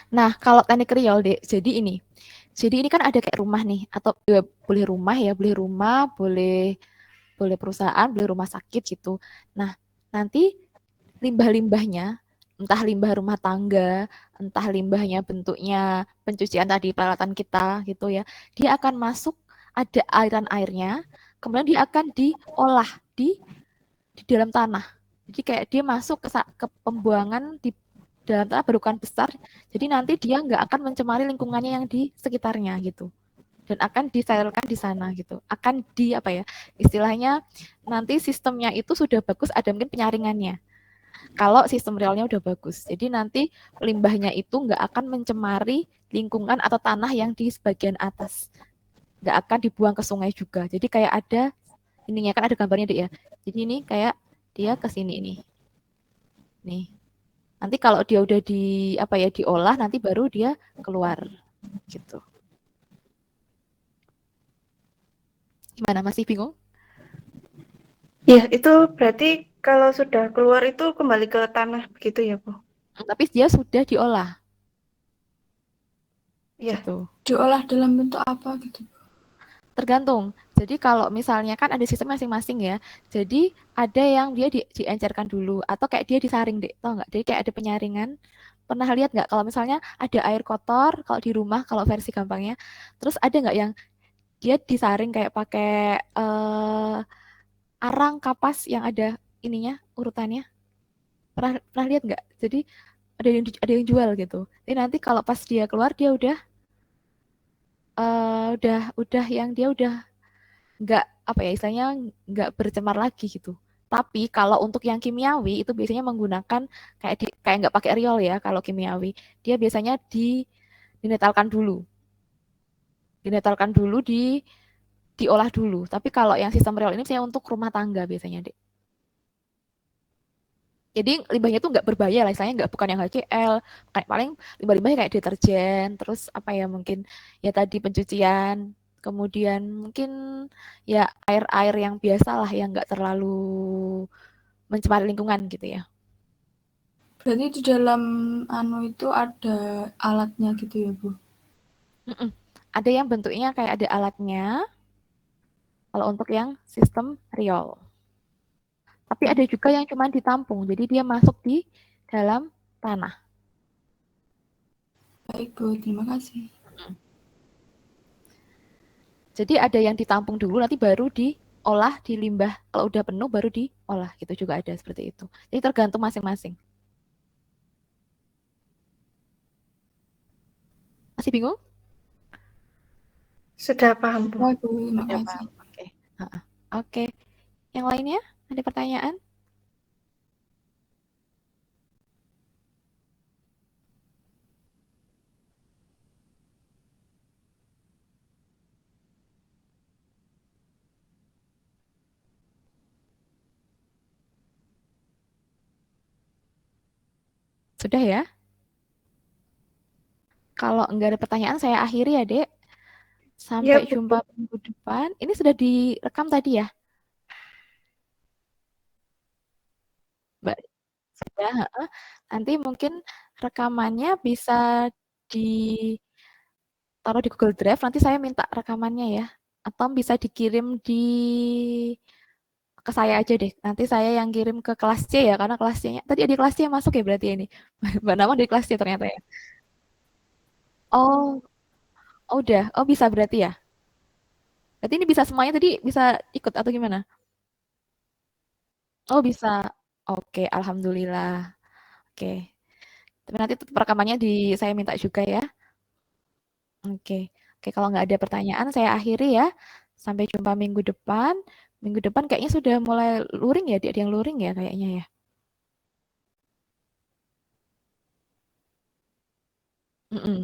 Nah, kalau teknik real, Dek, jadi ini. Jadi ini kan ada kayak rumah nih, atau ya, boleh rumah ya, boleh perusahaan, boleh rumah sakit gitu. Nah, nanti limbah-limbahnya, entah limbah rumah tangga, entah limbahnya bentuknya pencucian tadi peralatan kita gitu ya, dia akan masuk ada aliran airnya, kemudian dia akan diolah di dalam tanah. Jadi kayak dia masuk ke pembuangan di dalam tanah berukuran besar, jadi nanti dia nggak akan mencemari lingkungannya yang di sekitarnya gitu. Dan akan disterilkan di sana gitu. Akan istilahnya nanti sistemnya itu sudah bagus, ada mungkin penyaringannya. Kalau sistem realnya udah bagus. Jadi nanti limbahnya itu nggak akan mencemari lingkungan atau tanah yang di sebagian atas. Nggak akan dibuang ke sungai juga. Jadi kayak ada, ininya kan ada gambarnya deh ya. Jadi ini kayak dia ke sini nih. Nih. Nanti kalau dia udah diolah, nanti baru dia keluar gitu. Gimana, masih bingung? Ya, itu berarti kalau sudah keluar itu kembali ke tanah begitu ya, Bu? Tapi dia sudah diolah. Ya. Gitu. Diolah dalam bentuk apa gitu? Tergantung. Jadi kalau misalnya kan ada sistem masing-masing ya. Jadi ada yang dia diencerkan dulu atau kayak dia disaring deh, tau nggak? Jadi kayak ada penyaringan. Pernah lihat nggak kalau misalnya ada air kotor kalau di rumah kalau versi gampangnya, terus ada nggak yang dia disaring kayak pakai arang kapas yang ada ininya urutannya? Pernah lihat nggak? Jadi ada yang jual gitu. Jadi nanti kalau pas dia keluar dia udah yang dia udah nggak istilahnya nggak bercemar lagi gitu. Tapi kalau untuk yang kimiawi itu biasanya menggunakan kayak nggak pakai riol ya kalau kimiawi. Dia biasanya dinetralkan dulu. Dinetralkan dulu diolah dulu. Tapi kalau yang sistem riol ini biasanya untuk rumah tangga biasanya, Dek. Jadi limbahnya tuh nggak berbahaya lah, istilahnya nggak, bukan yang HCl, kayak paling limbah-limbahnya kayak deterjen, terus apa ya, mungkin ya tadi pencucian, kemudian mungkin ya air-air yang biasa lah, yang nggak terlalu mencemari lingkungan gitu ya. Berarti di dalam itu ada alatnya gitu ya, Bu? Mm-mm. Ada yang bentuknya kayak ada alatnya, kalau untuk yang sistem riol. Tapi ada juga yang cuma ditampung, jadi dia masuk di dalam tanah. Baik, Bu. Terima kasih. Jadi ada yang ditampung dulu, nanti baru diolah di limbah. Kalau udah penuh baru diolah, gitu juga ada seperti itu. Jadi tergantung masing-masing. Masih bingung? Sudah paham, Bu. Ya, Bu. Terima Udah kasih. paham. Oke. Ha-ha. Oke. Yang lainnya ada pertanyaan? Sudah ya? Kalau enggak ada pertanyaan, saya akhiri ya, Dek. Ya, Sampai Bu. jumpa minggu depan. Ini sudah direkam tadi ya, Mbak? Sudah. Ha-ha. Nanti mungkin rekamannya bisa ditaruh di Google Drive. Nanti saya minta rekamannya ya. Atau bisa dikirim ke saya aja deh. Nanti saya yang kirim ke kelas C ya, karena kelas C-nya tadi ada kelas C yang masuk ya berarti ini. Mbak Nama di kelas C ternyata ya. Oh, oh udah. Oh bisa berarti ya. Berarti ini bisa semuanya tadi bisa ikut atau gimana? Oh bisa. Oke, alhamdulillah. Oke. Tapi nanti tetap rekamannya saya minta juga ya. Oke. Oke, kalau nggak ada pertanyaan saya akhiri ya. Sampai jumpa minggu depan. Minggu depan kayaknya sudah mulai luring ya, ada yang luring ya kayaknya ya.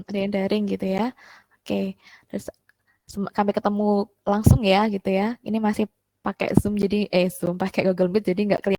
Ada yang daring gitu ya. Oke. Terus sampai ketemu langsung ya gitu ya. Ini masih pakai Zoom jadi Zoom pakai Google Meet jadi nggak kelihatan.